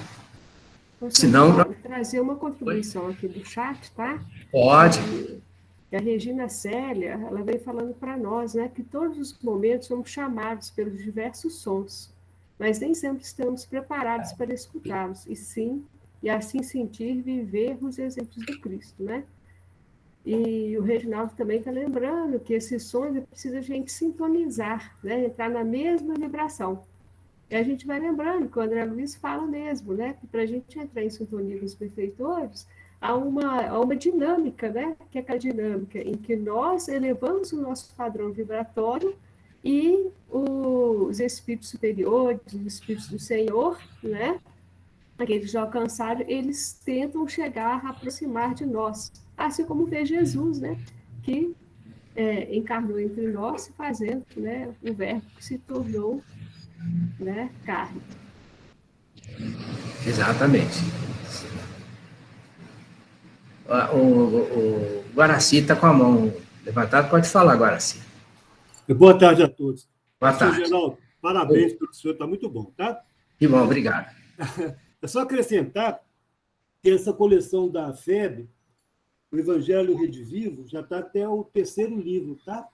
Se não, trazer uma contribuição aqui do chat, tá? Pode. E a Regina Célia, ela vem falando para nós, né, que todos os momentos somos chamados pelos diversos sons, mas nem sempre estamos preparados para escutá-los, e assim sentir, viver os exemplos do Cristo, né? E o Reginaldo também está lembrando que esses sons precisa a gente sintonizar, né? Entrar na mesma vibração. E a gente vai lembrando que o André Luiz fala mesmo, né? Que para a gente entrar em sintonia com os benfeitores, há uma dinâmica, né? Que é a dinâmica em que nós elevamos o nosso padrão vibratório e os espíritos superiores, os espíritos do Senhor, né? Aqueles já alcançaram, eles tentam chegar a aproximar de nós, assim como fez Jesus, né? Que encarnou entre nós, fazendo, né, o verbo que se tornou, né, carne. Exatamente. O Guaraci está com a mão levantada, pode falar, Guaraci. Boa tarde a todos. Boa tarde. Senhor Geraldo, parabéns pelo senhor, está muito bom, tá? Que bom, obrigado. É só acrescentar que essa coleção da FEB, o Evangelho Redivivo, já está até o 3º livro, tá?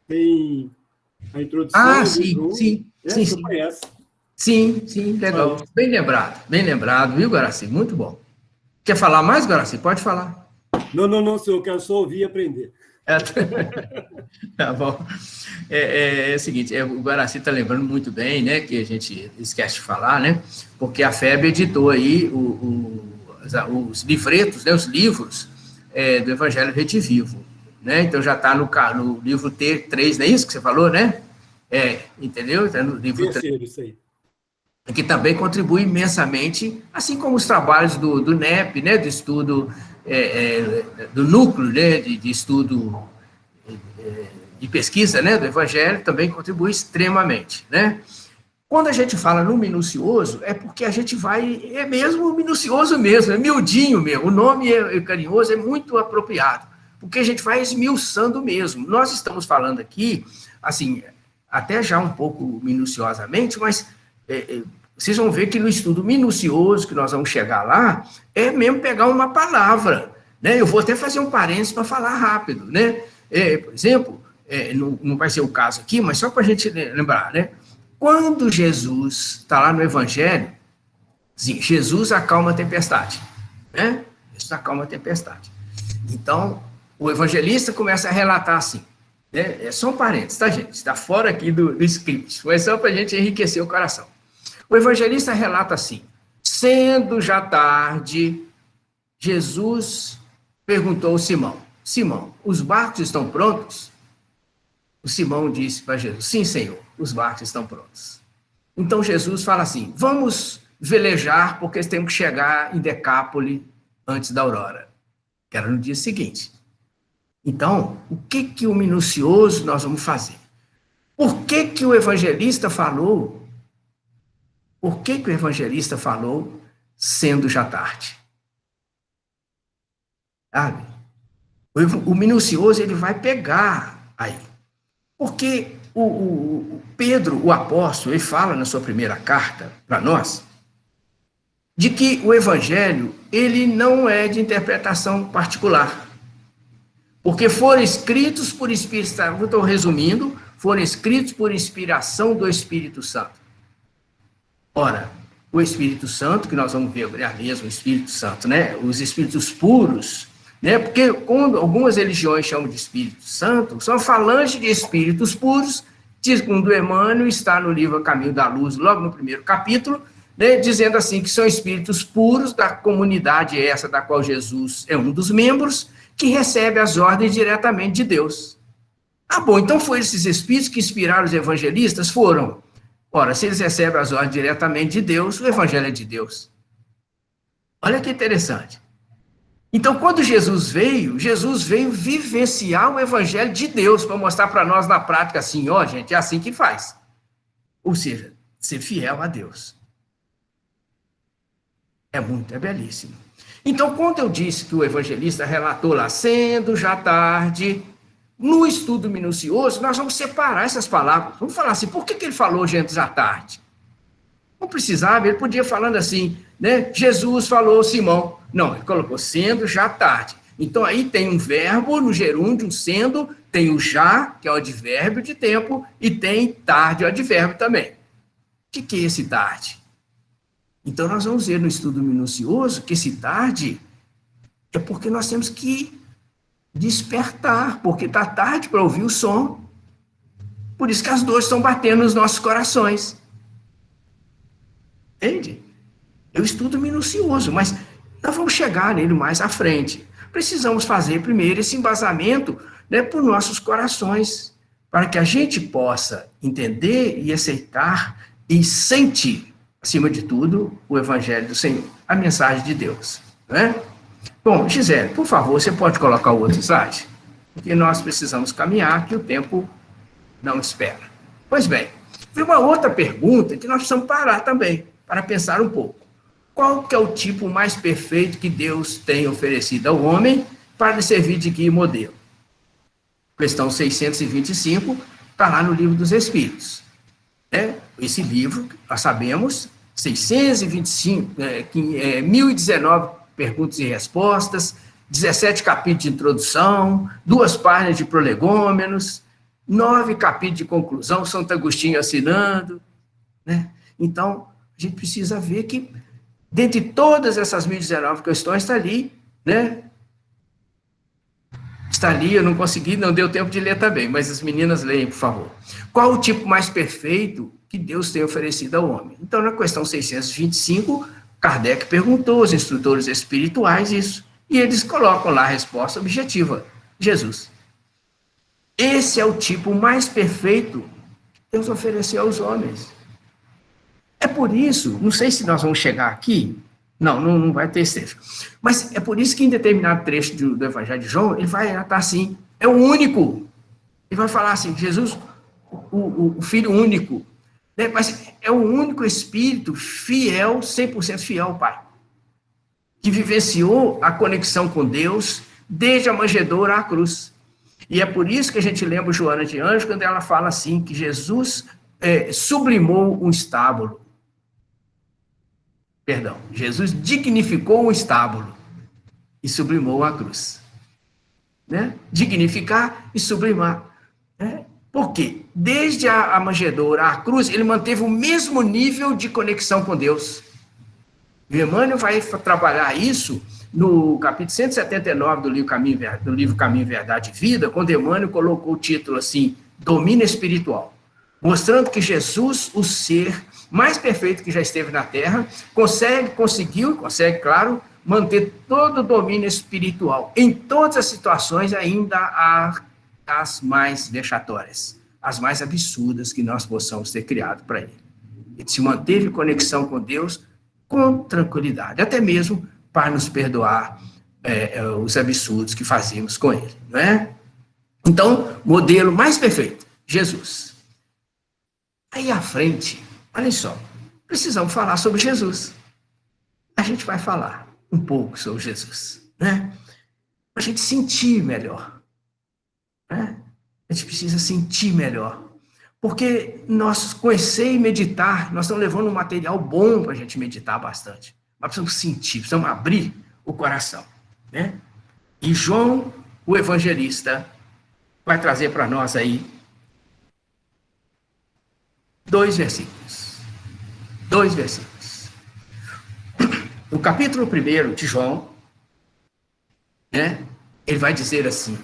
Tem a introdução. Ah, sim, sim. Sim, sim. Conhece. Sim, legal. Bem lembrado, viu, Guaraci? Muito bom. Quer falar mais, Guaraci? Pode falar. Não, senhor, eu quero só ouvir e aprender. Tá bom. É o seguinte, o Guaraci está lembrando muito bem, né, que a gente esquece de falar, né, porque a FEB editou aí os livretos, né, os livros do Evangelho Redivivo, né, então já está no livro T3, não é isso que você falou, né? Entendeu? Está no livro Terceiro, isso aí. Que também contribui imensamente, assim como os trabalhos do NEP, né, do estudo, do núcleo, né, de estudo de pesquisa, né, do Evangelho, também contribui extremamente, né. Quando a gente fala no minucioso, é porque a gente vai, é mesmo minucioso mesmo, é miudinho mesmo, o nome carinhoso é muito apropriado, porque a gente vai esmiuçando mesmo. Nós estamos falando aqui, assim, até já um pouco minuciosamente, mas vocês vão ver que no estudo minucioso, que nós vamos chegar lá, é mesmo pegar uma palavra, né? Eu vou até fazer um parênteses para falar rápido, né? Por exemplo, não vai ser o caso aqui, mas só para a gente lembrar, né? Quando Jesus está lá no Evangelho, sim, Jesus acalma a tempestade, né? Jesus acalma a tempestade. Então, o evangelista começa a relatar assim, né? É só um parênteses, tá, gente? Está fora aqui do script, mas só para a gente enriquecer o coração. O evangelista relata assim: sendo já tarde, Jesus perguntou ao Simão: Simão, os barcos estão prontos? O Simão disse para Jesus: sim, Senhor, os barcos estão prontos. Então Jesus fala assim: vamos velejar, porque temos que chegar em Decápole antes da aurora, que era no dia seguinte. Então, o que o minucioso nós vamos fazer? Por que o evangelista falou? Por que o evangelista falou sendo já tarde? Sabe? O minucioso, ele vai pegar aí. Porque o Pedro, o apóstolo, ele fala na sua primeira carta para nós, de que o evangelho, ele não é de interpretação particular. Porque foram escritos por Espírito Santo, estou resumindo, foram escritos por inspiração do Espírito Santo. Ora, o Espírito Santo, que nós vamos ver agora mesmo, o Espírito Santo, né? Os espíritos puros, né? Porque quando algumas religiões chamam de Espírito Santo, são falanges de espíritos puros, segundo Emmanuel, está no livro Caminho da Luz, logo no primeiro capítulo, né? Dizendo assim que são espíritos puros da comunidade essa da qual Jesus é um dos membros, que recebe as ordens diretamente de Deus. Ah, bom, então foram esses espíritos que inspiraram os evangelistas? Foram. Ora, se eles recebem as ordens diretamente de Deus, o evangelho é de Deus. Olha que interessante. Então, quando Jesus veio vivenciar o evangelho de Deus, para mostrar para nós na prática assim, ó, gente, é assim que faz. Ou seja, ser fiel a Deus. É belíssimo. Então, quando eu disse que o evangelista relatou lá, sendo já tarde, no estudo minucioso, nós vamos separar essas palavras. Vamos falar assim, por que ele falou gente já tarde? Não precisava, ele podia falando assim, né? Jesus falou Simão. Não, ele colocou sendo já tarde. Então, aí tem um verbo no gerúndio, sendo, tem o já, que é o advérbio de tempo, e tem tarde, o advérbio também. O que é esse tarde? Então, nós vamos ver no estudo minucioso que esse tarde é porque nós temos que despertar, porque está tarde para ouvir o som. Por isso que as dores estão batendo nos nossos corações. Entende? É um estudo minucioso, mas nós vamos chegar nele mais à frente. Precisamos fazer primeiro esse embasamento, né, por nossos corações, para que a gente possa entender e aceitar e sentir, acima de tudo, o Evangelho do Senhor, a mensagem de Deus. Não é? Bom, Gisele, por favor, você pode colocar o outro slide? Porque nós precisamos caminhar, que o tempo não espera. Pois bem, tem uma outra pergunta que nós precisamos parar também, para pensar um pouco. Qual que é o tipo mais perfeito que Deus tem oferecido ao homem para lhe servir de guia e modelo? Questão 625, está lá no Livro dos Espíritos. Esse livro, nós sabemos, 1019 perguntas e respostas, 17 capítulos de introdução, 2 páginas de prolegômenos, 9 capítulos de conclusão, Santo Agostinho assinando, né? Então, a gente precisa ver que, dentre todas essas 1019 questões, está ali, né? Está ali, eu não consegui, não deu tempo de ler também, mas as meninas leem, por favor. Qual o tipo mais perfeito que Deus tem oferecido ao homem? Então, na questão 625, Kardec perguntou aos instrutores espirituais isso, e eles colocam lá a resposta objetiva: Jesus. Esse é o tipo mais perfeito que Deus ofereceu aos homens. É por isso, não sei se nós vamos chegar aqui, não vai ter esse trecho, mas é por isso que em determinado trecho do Evangelho de João, ele vai estar assim, é o único. Ele vai falar assim, Jesus, o Filho único, né? Mas é o único Espírito fiel, 100% fiel ao Pai, que vivenciou a conexão com Deus desde a manjedoura à cruz. E é por isso que a gente lembra Joana de Anjos, quando ela fala assim, que Jesus sublimou um estábulo. Perdão, Jesus dignificou um estábulo e sublimou a cruz. Né? Dignificar e sublimar. Né? Por quê? Desde a manjedoura à cruz, ele manteve o mesmo nível de conexão com Deus. O Emmanuel vai trabalhar isso no capítulo 179 do livro Caminho, Verdade e Vida, quando Emmanuel colocou o título assim, Domínio Espiritual, mostrando que Jesus, o ser mais perfeito que já esteve na Terra, consegue, claro, manter todo o domínio espiritual. Em todas as situações, ainda há as mais vexatórias, as mais absurdas que nós possamos ter criado para ele. Ele se manteve em conexão com Deus com tranquilidade, até mesmo para nos perdoar os absurdos que fazíamos com ele, não é? Então, modelo mais perfeito, Jesus. Aí à frente, olha só, precisamos falar sobre Jesus. A gente vai falar um pouco sobre Jesus, né? Para a gente sentir melhor, né? A gente precisa sentir melhor. Porque nós conhecer e meditar, nós estamos levando um material bom para a gente meditar bastante. Nós precisamos sentir, precisamos abrir o coração, né? E João, o evangelista, vai trazer para nós aí 2 versículos. 2 versículos. No capítulo 1 de João, né, ele vai dizer assim,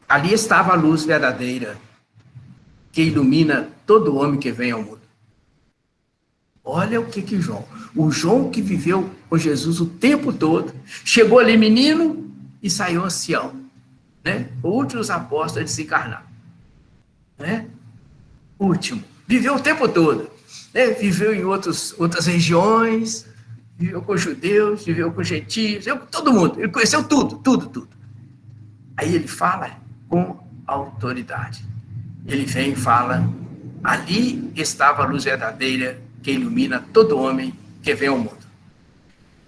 ali estava a luz verdadeira, que ilumina todo homem que vem ao mundo. Olha o que o João que viveu com Jesus o tempo todo, chegou ali menino e saiu ancião, né? O último dos apóstolos a desencarnar, né? Último, viveu o tempo todo, né? Viveu em outras regiões, viveu com judeus, viveu com gentios, viveu com todo mundo, ele conheceu tudo. Aí ele fala com autoridade. Ele vem e fala, ali estava a luz verdadeira que ilumina todo homem que vem ao mundo.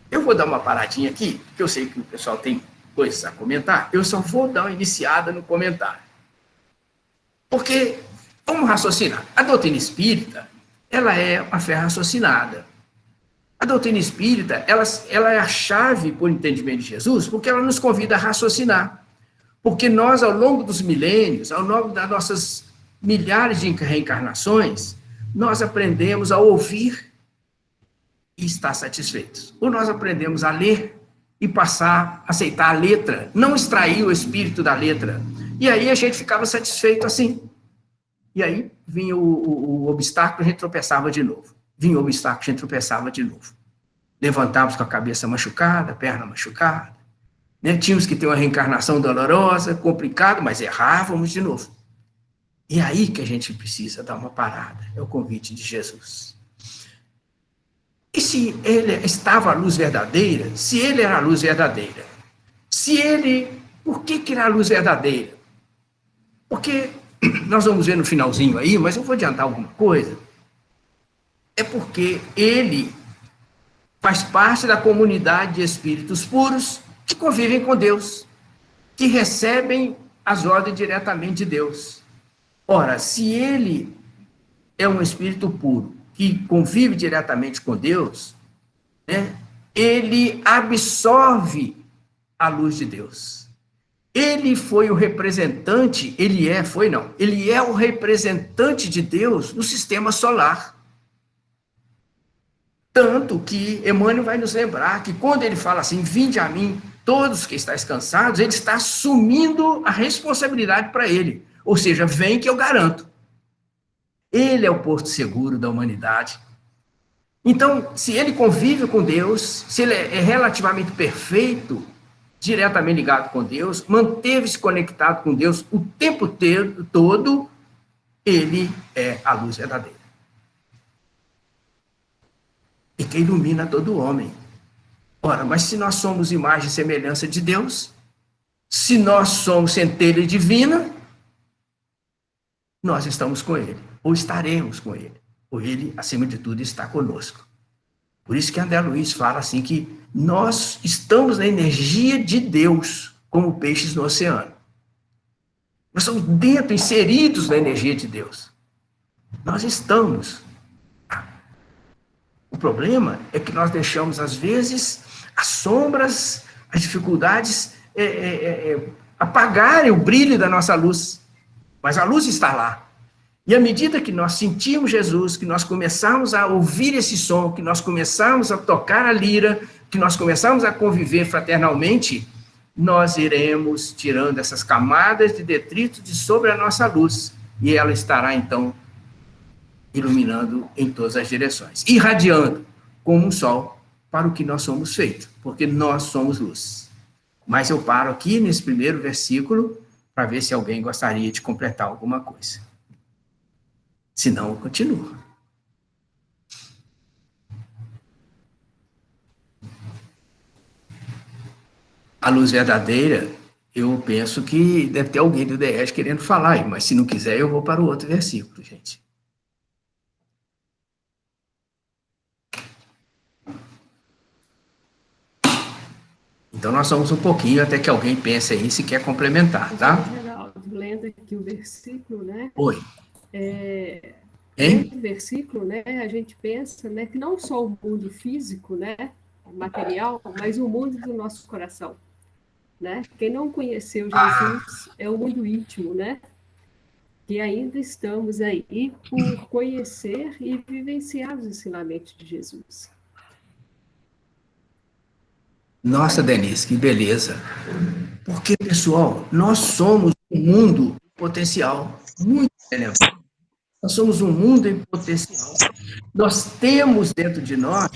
Eu vou dar uma paradinha aqui, porque eu sei que o pessoal tem coisas a comentar, eu só vou dar uma iniciada no comentário. Porque, vamos raciocinar, a doutrina espírita, ela é uma fé raciocinada. A doutrina espírita, ela é a chave para o entendimento de Jesus, porque ela nos convida a raciocinar. Porque nós, ao longo dos milênios, ao longo das nossas milhares de reencarnações, nós aprendemos a ouvir e estar satisfeitos. Ou nós aprendemos a ler e passar a aceitar a letra, não extrair o espírito da letra. E aí a gente ficava satisfeito assim. E aí vinha o obstáculo, a gente tropeçava de novo. Vinha o obstáculo, a gente tropeçava de novo. Levantávamos com a cabeça machucada, perna machucada. né? Tínhamos que ter uma reencarnação dolorosa, complicada, mas errávamos de novo. E é aí que a gente precisa dar uma parada, é o convite de Jesus. E se ele estava a luz verdadeira, se ele era a luz verdadeira, por que era a luz verdadeira? Porque, nós vamos ver no finalzinho aí, mas eu vou adiantar alguma coisa, é porque ele faz parte da comunidade de espíritos puros que convivem com Deus, que recebem as ordens diretamente de Deus. Ora, se ele é um espírito puro, que convive diretamente com Deus, né, ele absorve a luz de Deus. Ele foi o representante, ele é o representante de Deus no sistema solar. Tanto que Emmanuel vai nos lembrar que quando ele fala assim, vinde a mim, todos que estáis cansados, ele está assumindo a responsabilidade para ele. Ou seja, vem que eu garanto. Ele é o porto seguro da humanidade. Então, se ele convive com Deus, se ele é relativamente perfeito, diretamente ligado com Deus, manteve-se conectado com Deus o tempo todo, ele é a luz verdadeira. E que ilumina todo homem. Ora, mas se nós somos imagem e semelhança de Deus, se nós somos centelha divina, nós estamos com ele, ou estaremos com ele, ou ele, acima de tudo, está conosco. Por isso que André Luiz fala assim que nós estamos na energia de Deus, como peixes no oceano. Nós somos dentro, inseridos na energia de Deus. Nós estamos. O problema é que nós deixamos, às vezes, as sombras, as dificuldades apagarem o brilho da nossa luz. Mas a luz está lá. E à medida que nós sentimos Jesus, que nós começamos a ouvir esse som, que nós começamos a tocar a lira, que nós começamos a conviver fraternalmente, nós iremos tirando essas camadas de detrito de sobre a nossa luz. E ela estará, então, iluminando em todas as direções, irradiando como um sol para o que nós somos feitos, porque nós somos luz. Mas eu paro aqui nesse primeiro versículo para ver se alguém gostaria de completar alguma coisa. Se não, eu continuo. A luz verdadeira, eu penso que deve ter alguém do DES querendo falar aí, mas se não quiser, eu vou para o outro versículo, gente. Então, nós somos um pouquinho até que alguém pense aí se quer complementar, tá? Geraldo, lendo aqui o versículo, né? Oi. No versículo, né, a gente pensa, né, que não só o mundo físico, né, o material, mas o mundo do nosso coração, né? Quem não conheceu Jesus é o mundo íntimo, né? Que ainda estamos aí por conhecer e vivenciar os ensinamentos de Jesus. Nossa, Denise, que beleza. Porque, pessoal, nós somos um mundo em potencial muito elevado. Nós somos um mundo em potencial. Nós temos dentro de nós,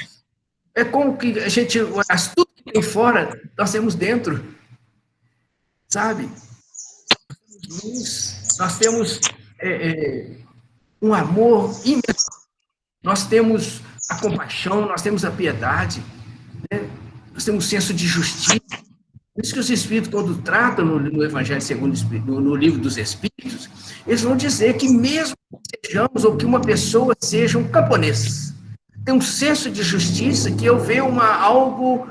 é como que a gente, tudo que tem fora, nós temos dentro. Sabe? Nós temos um amor imenso. Nós temos a compaixão, nós temos a piedade, né? Nós temos um senso de justiça. Por isso que os Espíritos, quando tratam no Evangelho segundo o Espírito, no Livro dos Espíritos, eles vão dizer que mesmo que sejamos, ou que uma pessoa seja um camponês, tem um senso de justiça que eu vejo algo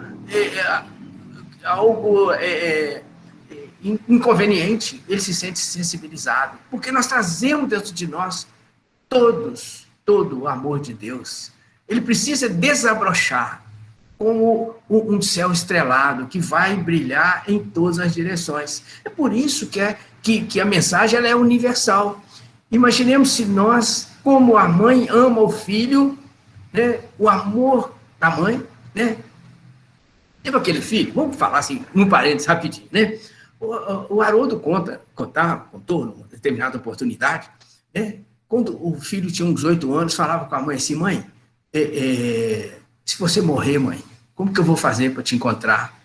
inconveniente, ele se sente sensibilizado, porque nós trazemos dentro de nós todo o amor de Deus. Ele precisa desabrochar como um céu estrelado que vai brilhar em todas as direções. É por isso que a mensagem ela é universal. Imaginemos se nós, como a mãe ama o filho, né, o amor da mãe, né? Teve aquele filho, vamos falar assim, num parênteses rapidinho, né? O Haroldo contou numa determinada oportunidade, né? Quando o filho tinha uns 8 anos, falava com a mãe assim, mãe, se você morrer, mãe, como que eu vou fazer para te encontrar?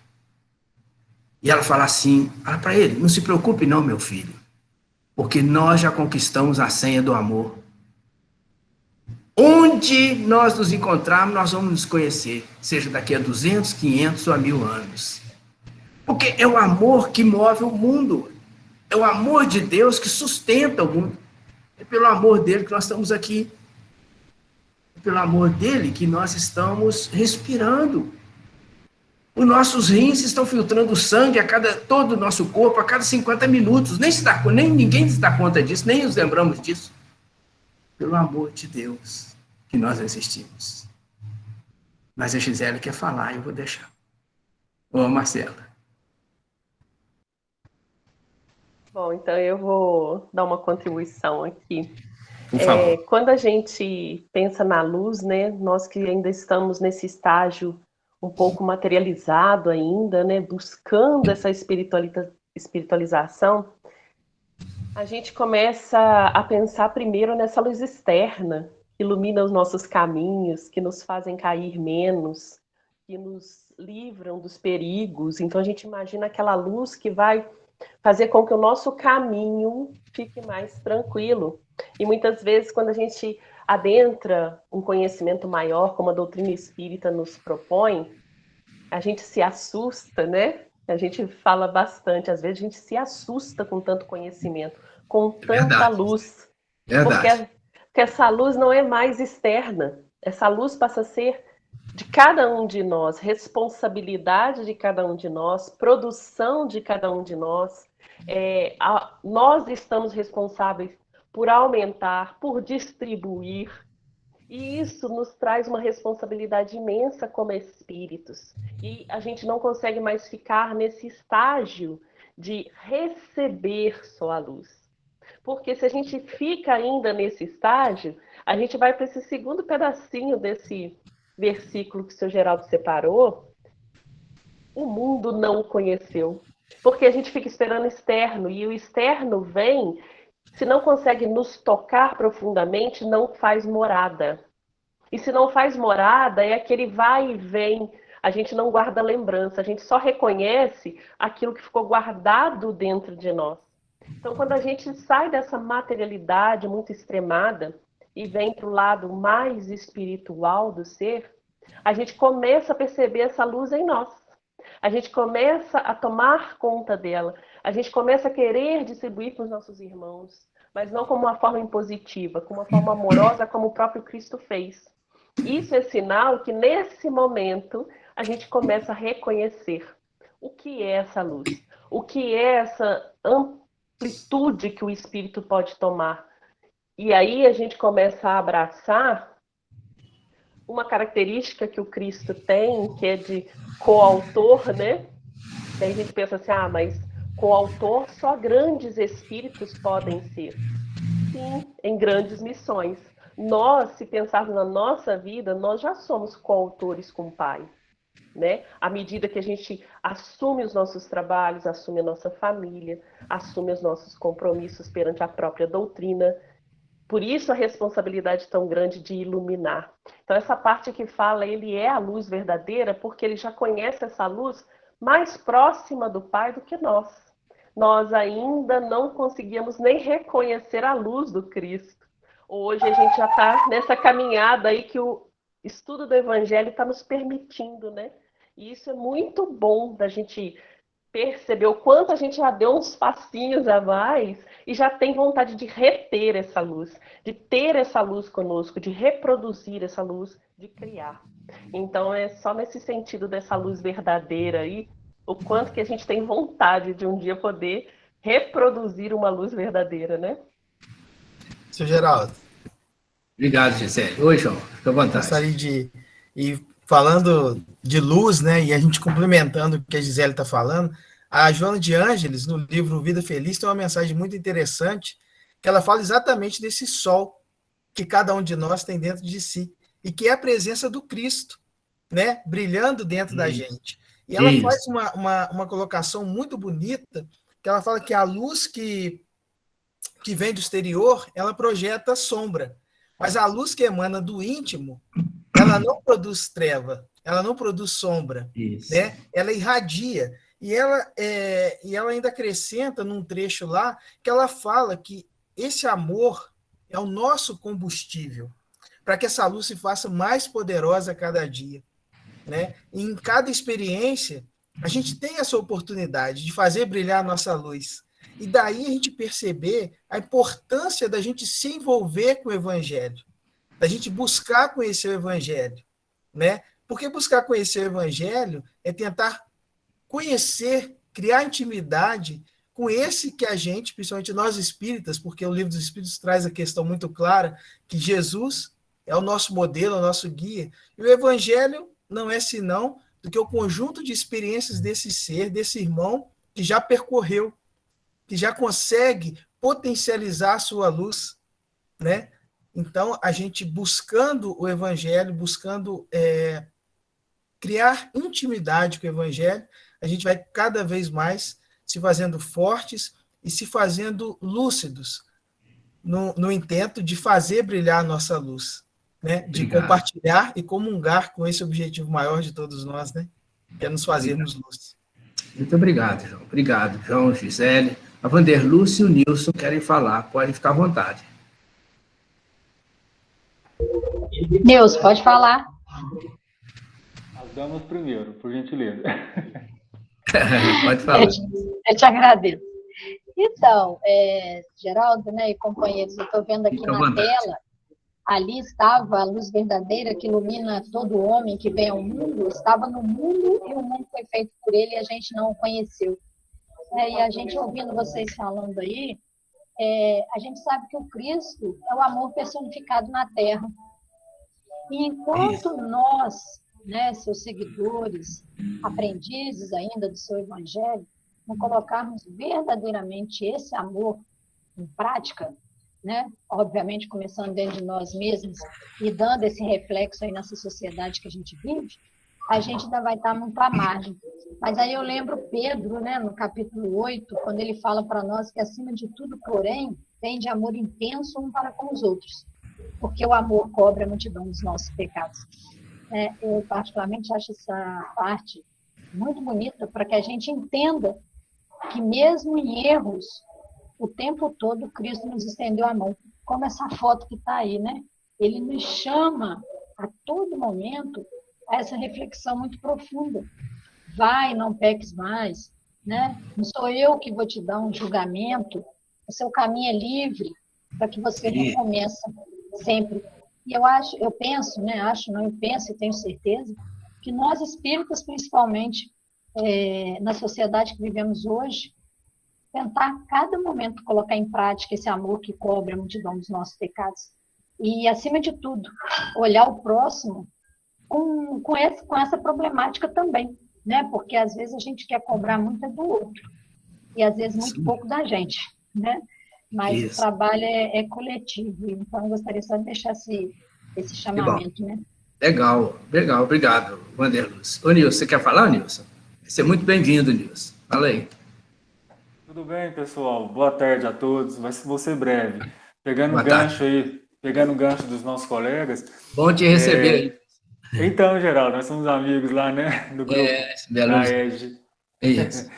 E ela fala assim, fala para ele, não se preocupe não, meu filho, porque nós já conquistamos a senha do amor. Onde nós nos encontrarmos, nós vamos nos conhecer, seja daqui a 200, 500 ou a 1000 anos. Porque é o amor que move o mundo, é o amor de Deus que sustenta o mundo. É pelo amor dele que nós estamos aqui. É pelo amor dele que nós estamos respirando. Os nossos rins estão filtrando sangue todo o nosso corpo a cada 50 minutos. Nem ninguém se dá conta disso, nem nos lembramos disso. Pelo amor de Deus que nós existimos. Mas a Gisele quer falar, eu vou deixar. Ô, Marcela. Bom, então eu vou dar uma contribuição aqui. Por favor. Quando a gente pensa na luz, né, nós que ainda estamos nesse estágio um pouco materializado ainda, né, buscando essa espiritualização, a gente começa a pensar primeiro nessa luz externa, que ilumina os nossos caminhos, que nos fazem cair menos, que nos livram dos perigos. Então a gente imagina aquela luz que vai fazer com que o nosso caminho fique mais tranquilo. E muitas vezes, quando a gente adentra um conhecimento maior, como a doutrina espírita nos propõe, a gente se assusta, né? A gente fala bastante, às vezes a gente se assusta com tanto conhecimento, com tanta luz. Verdade. Porque essa luz não é mais externa. Essa luz passa a ser de cada um de nós, responsabilidade de cada um de nós, produção de cada um de nós. Nós estamos responsáveis por aumentar, por distribuir, e isso nos traz uma responsabilidade imensa como espíritos. E a gente não consegue mais ficar nesse estágio de receber só a luz. Porque se a gente fica ainda nesse estágio, a gente vai para esse segundo pedacinho desse versículo que o seu Geraldo separou. O mundo não o conheceu. Porque a gente fica esperando externo, e o externo vem, se não consegue nos tocar profundamente, não faz morada. E se não faz morada, é aquele vai e vem, a gente não guarda lembrança, a gente só reconhece aquilo que ficou guardado dentro de nós. Então, quando a gente sai dessa materialidade muito extremada e vem para o lado mais espiritual do ser, a gente começa a perceber essa luz em nós. A gente começa a tomar conta dela. A gente começa a querer distribuir para os nossos irmãos, mas não como uma forma impositiva, como uma forma amorosa, como o próprio Cristo fez. Isso é sinal que, nesse momento, a gente começa a reconhecer o que é essa luz, o que é essa amplitude que o Espírito pode tomar. E aí a gente começa a abraçar uma característica que o Cristo tem, que é de coautor, né? Daí a gente pensa assim, mas coautor só grandes espíritos podem ser. Sim, em grandes missões. Nós, se pensarmos na nossa vida, nós já somos coautores com o Pai, né? À medida que a gente assume os nossos trabalhos, assume a nossa família, assume os nossos compromissos perante a própria doutrina. Por isso a responsabilidade tão grande de iluminar. Então essa parte que fala, ele é a luz verdadeira, porque ele já conhece essa luz mais próxima do Pai do que nós. Nós ainda não conseguíamos nem reconhecer a luz do Cristo. Hoje a gente já está nessa caminhada aí que o estudo do Evangelho está nos permitindo, né? E isso é muito bom da gente perceber o quanto a gente já deu uns passinhos a mais e já tem vontade de reter essa luz, de ter essa luz conosco, de reproduzir essa luz, de criar. Então é só nesse sentido dessa luz verdadeira aí, o quanto que a gente tem vontade de um dia poder reproduzir uma luz verdadeira, né? Seu Geraldo. Obrigado, Gisele. Oi, João. Fica à vontade. Gostaria de ir falando de luz, né, e a gente complementando o que a Gisele está falando, a Joana de Ângeles, no livro Vida Feliz, tem uma mensagem muito interessante, que ela fala exatamente desse sol que cada um de nós tem dentro de si, e que é a presença do Cristo, né, brilhando dentro da gente. E ela faz uma colocação muito bonita, que ela fala que a luz que vem do exterior, ela projeta sombra, mas a luz que emana do íntimo, ela não produz treva, ela não produz sombra, né? Ela irradia. E ela ainda acrescenta num trecho lá que ela fala que esse amor é o nosso combustível para que essa luz se faça mais poderosa a cada dia, né? E em cada experiência, a gente tem essa oportunidade de fazer brilhar a nossa luz. E daí a gente perceber a importância da gente se envolver com o Evangelho, da gente buscar conhecer o Evangelho, né? Porque buscar conhecer o Evangelho é tentar conhecer, criar intimidade com esse que a gente, principalmente nós espíritas, porque o Livro dos Espíritos traz a questão muito clara que Jesus é o nosso modelo, o nosso guia, e o Evangelho não é senão do que o conjunto de experiências desse ser, desse irmão, que já percorreu, que já consegue potencializar a sua luz, né? Então, a gente buscando o Evangelho, buscando criar intimidade com o Evangelho, a gente vai cada vez mais se fazendo fortes e se fazendo lúcidos no intento de fazer brilhar a nossa luz, né? De compartilhar e comungar com esse objetivo maior de todos nós, né? Que é nos fazermos luz. Muito obrigado, João. Obrigado, João, Gisele. A Vanderlúcia e o Nilson querem falar. Podem ficar à vontade. Nilson, pode falar. As damas primeiro, por gentileza. Pode falar. Eu te agradeço. Então, Geraldo, né, e companheiros, eu estou vendo aqui na tela, ali estava a luz verdadeira que ilumina todo homem que vem ao mundo, estava no mundo e o mundo foi feito por ele e a gente não o conheceu. E a gente ouvindo vocês falando aí, a gente sabe que o Cristo é o amor personificado na Terra. E enquanto nós, né, seus seguidores, aprendizes ainda do seu Evangelho, não colocarmos verdadeiramente esse amor em prática, né, obviamente começando dentro de nós mesmos e dando esse reflexo aí nessa sociedade que a gente vive, a gente ainda vai estar muito à margem. Mas aí eu lembro Pedro, né, no capítulo 8, quando ele fala para nós que acima de tudo, porém, tem de amor intenso um para com os outros, porque o amor cobre a multidão dos nossos pecados. Eu particularmente acho essa parte muito bonita para que a gente entenda que mesmo em erros, o tempo todo Cristo nos estendeu a mão, como essa foto que está aí, né? Ele nos chama a todo momento a essa reflexão muito profunda. Vai, não peques mais, né? Não sou eu que vou te dar um julgamento, o seu caminho é livre para que você recomece sempre. E eu penso e tenho certeza que nós espíritas, principalmente na sociedade que vivemos hoje, tentar a cada momento colocar em prática esse amor que cobre a multidão dos nossos pecados. E, acima de tudo, olhar o próximo com essa problemática também, né? Porque às vezes a gente quer cobrar muito do outro e às vezes muito pouco da gente, né? Mas o trabalho é coletivo, então eu gostaria só de deixar esse chamamento, né? Legal, obrigado, Vanderlúcia. Ô, Nilson, você quer falar, Nilson? Você é muito bem-vindo, Nilson. Fala aí. Tudo bem, pessoal? Boa tarde a todos. Vou ser breve. Pegando o gancho dos nossos colegas. Bom te receber aí. Então, Geraldo, nós somos amigos lá, né? Do grupo da EG. É isso.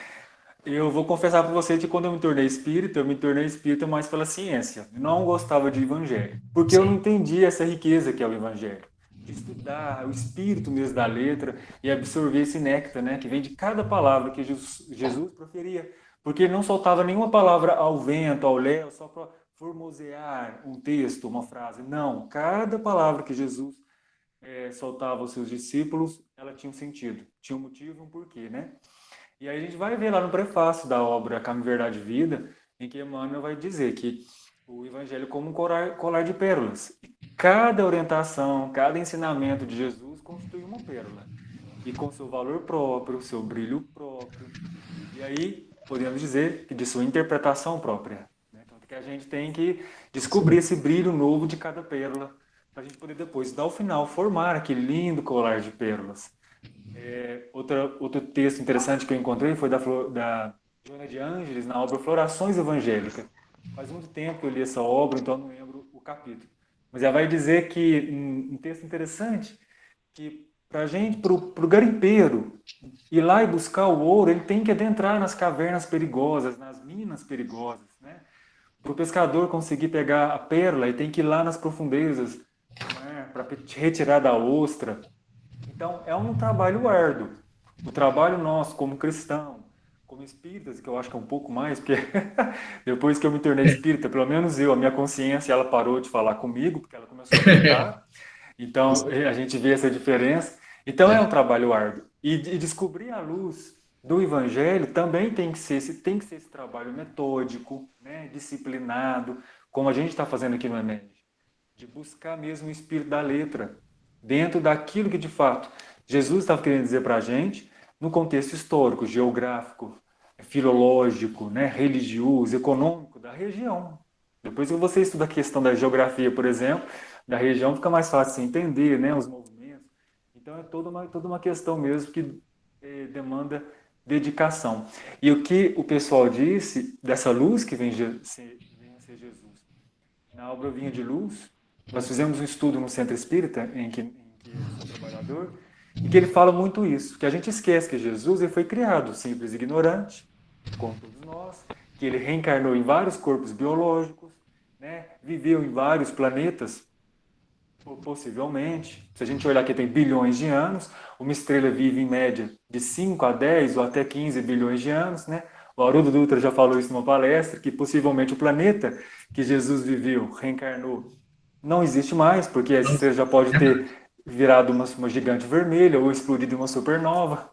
Eu vou confessar para você que quando eu me tornei espírita mais pela ciência. Não gostava de evangelho, porque eu não entendia essa riqueza que é o evangelho. De estudar o espírito mesmo da letra e absorver esse néctar, né? Que vem de cada palavra que Jesus proferia. Porque ele não soltava nenhuma palavra ao vento, ao léu, só para formosear um texto, uma frase. Não, cada palavra que Jesus soltava aos seus discípulos, ela tinha um sentido, tinha um motivo, um porquê, né? E aí a gente vai ver lá no prefácio da obra Caminho, Verdade e Vida, em que Emmanuel vai dizer que o Evangelho é como um colar de pérolas. Cada orientação, cada ensinamento de Jesus constitui uma pérola. E com seu valor próprio, seu brilho próprio. E aí podemos dizer que de sua interpretação própria. Né? Então, que a gente tem que descobrir esse brilho novo de cada pérola, para a gente poder depois, ao final, formar aquele lindo colar de pérolas. Outro texto interessante que eu encontrei foi da Joana de Ângeles, na obra Florações Evangélicas. Faz muito tempo que eu li essa obra, então não lembro o capítulo. Mas ela vai dizer que, um texto interessante, que Para a gente, para o garimpeiro ir lá e buscar o ouro, ele tem que adentrar nas cavernas perigosas, nas minas perigosas, né? Para o pescador conseguir pegar a pérola, ele tem que ir lá nas profundezas, né? Para retirar da ostra. Então, é um trabalho árduo. O trabalho nosso como cristão, como espíritas, que eu acho que é um pouco mais, porque depois que eu me tornei espírita, pelo menos a minha consciência, ela parou de falar comigo, porque ela começou a gritar. Então, a gente vê essa diferença. Então, é um trabalho árduo. E descobrir a luz do Evangelho também tem que ser esse trabalho metódico, né, disciplinado, como a gente está fazendo aqui no EMED, de buscar mesmo o espírito da letra, dentro daquilo que, de fato, Jesus estava querendo dizer para a gente, no contexto histórico, geográfico, filológico, né, religioso, econômico da região. Depois que você estuda a questão da geografia, por exemplo, da região, fica mais fácil de entender, né, os movimentos. Então, é toda uma questão mesmo que demanda dedicação. E o que o pessoal disse dessa luz que vem a ser Jesus? Na obra Vinha de Luz, nós fizemos um estudo no Centro Espírita, em que eu sou trabalhador, e que ele fala muito isso, que a gente esquece que Jesus ele foi criado simples e ignorante, como todos nós, que ele reencarnou em vários corpos biológicos, né, viveu em vários planetas, possivelmente. Se a gente olhar que tem bilhões de anos, uma estrela vive em média de 5 a 10 ou até 15 bilhões de anos, né? O Haroldo Dutra já falou isso numa palestra, que possivelmente o planeta que Jesus viveu, reencarnou, não existe mais, porque essa estrela já pode ter virado uma gigante vermelha ou explodido em uma supernova.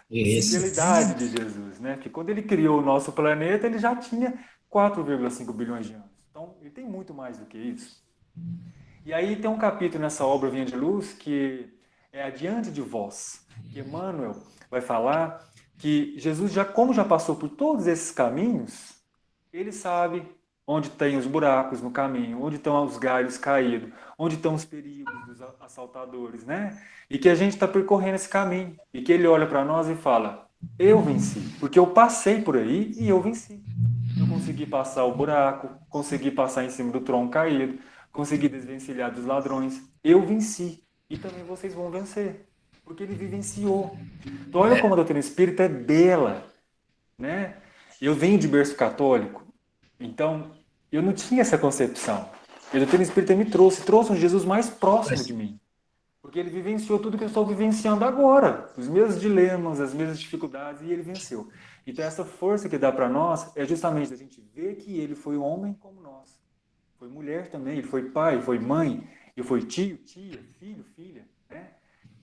Isso. A realidade de Jesus, né? Que quando ele criou o nosso planeta, ele já tinha 4,5 bilhões de anos. Então, ele tem muito mais do que isso. E aí tem um capítulo nessa obra Vinha de Luz que é Adiante de Vós, que Emmanuel vai falar que Jesus, como já passou por todos esses caminhos, ele sabe onde tem os buracos no caminho, onde estão os galhos caídos, onde estão os perigos dos assaltadores, né? E que a gente está percorrendo esse caminho, e que ele olha para nós e fala, eu venci, porque eu passei por aí e eu venci. Eu consegui passar o buraco, consegui passar em cima do tronco caído, consegui desvencilhar dos ladrões, eu venci, e também vocês vão vencer, porque ele vivenciou. Então olha como a doutrina espírita é bela, né? Eu venho de berço católico, então eu não tinha essa concepção. A doutrina espírita me trouxe um Jesus mais próximo de mim, porque ele vivenciou tudo que eu estou vivenciando agora, os mesmos dilemas, as mesmas dificuldades, e ele venceu. Então essa força que dá para nós é justamente a gente ver que ele foi homem como nós. Foi mulher também, ele foi pai, foi mãe, ele foi tio, tia, filho, filha, né?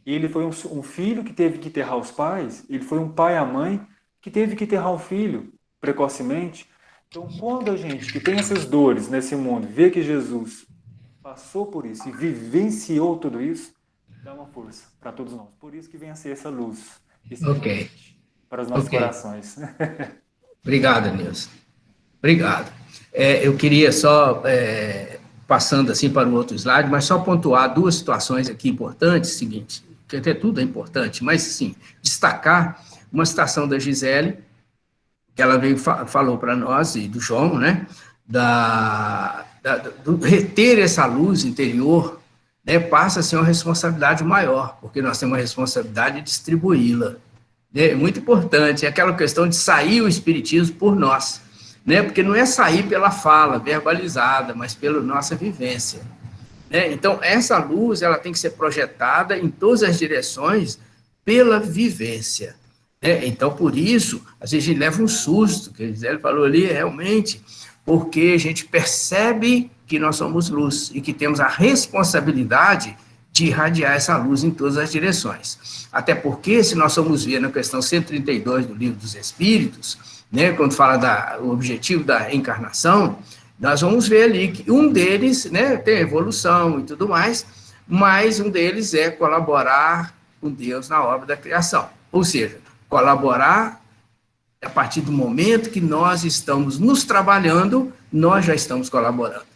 E ele foi um filho que teve que enterrar os pais, ele foi um pai, a mãe, que teve que enterrar o filho precocemente. Então, quando a gente que tem essas dores nesse mundo, vê que Jesus passou por isso e vivenciou tudo isso, dá uma força para todos nós. Por isso que vem a ser essa luz, esse para os nossos corações. Obrigado, Nilson. Obrigado. Eu queria só, passando assim para o outro slide, mas só pontuar duas situações aqui importantes, seguinte, que até tudo é importante, mas sim, destacar uma citação da Gisele, que ela falou para nós, e do João, né, do reter essa luz interior, né, passa a ser uma responsabilidade maior, porque nós temos a responsabilidade de distribuí-la. É muito importante, é aquela questão de sair o espiritismo por nós, né? Porque não é sair pela fala verbalizada, mas pela nossa vivência, né? Então, essa luz ela tem que ser projetada em todas as direções pela vivência, né? Então, por isso, às vezes a gente leva um susto, que a Gisele falou ali, realmente, porque a gente percebe que nós somos luz e que temos a responsabilidade de irradiar essa luz em todas as direções. Até porque, se nós formos ver na questão 132 do Livro dos Espíritos, né, quando fala do objetivo da encarnação, nós vamos ver ali que um deles, né, tem evolução e tudo mais, mas um deles é colaborar com Deus na obra da criação. Ou seja, colaborar a partir do momento que nós estamos nos trabalhando, nós já estamos colaborando.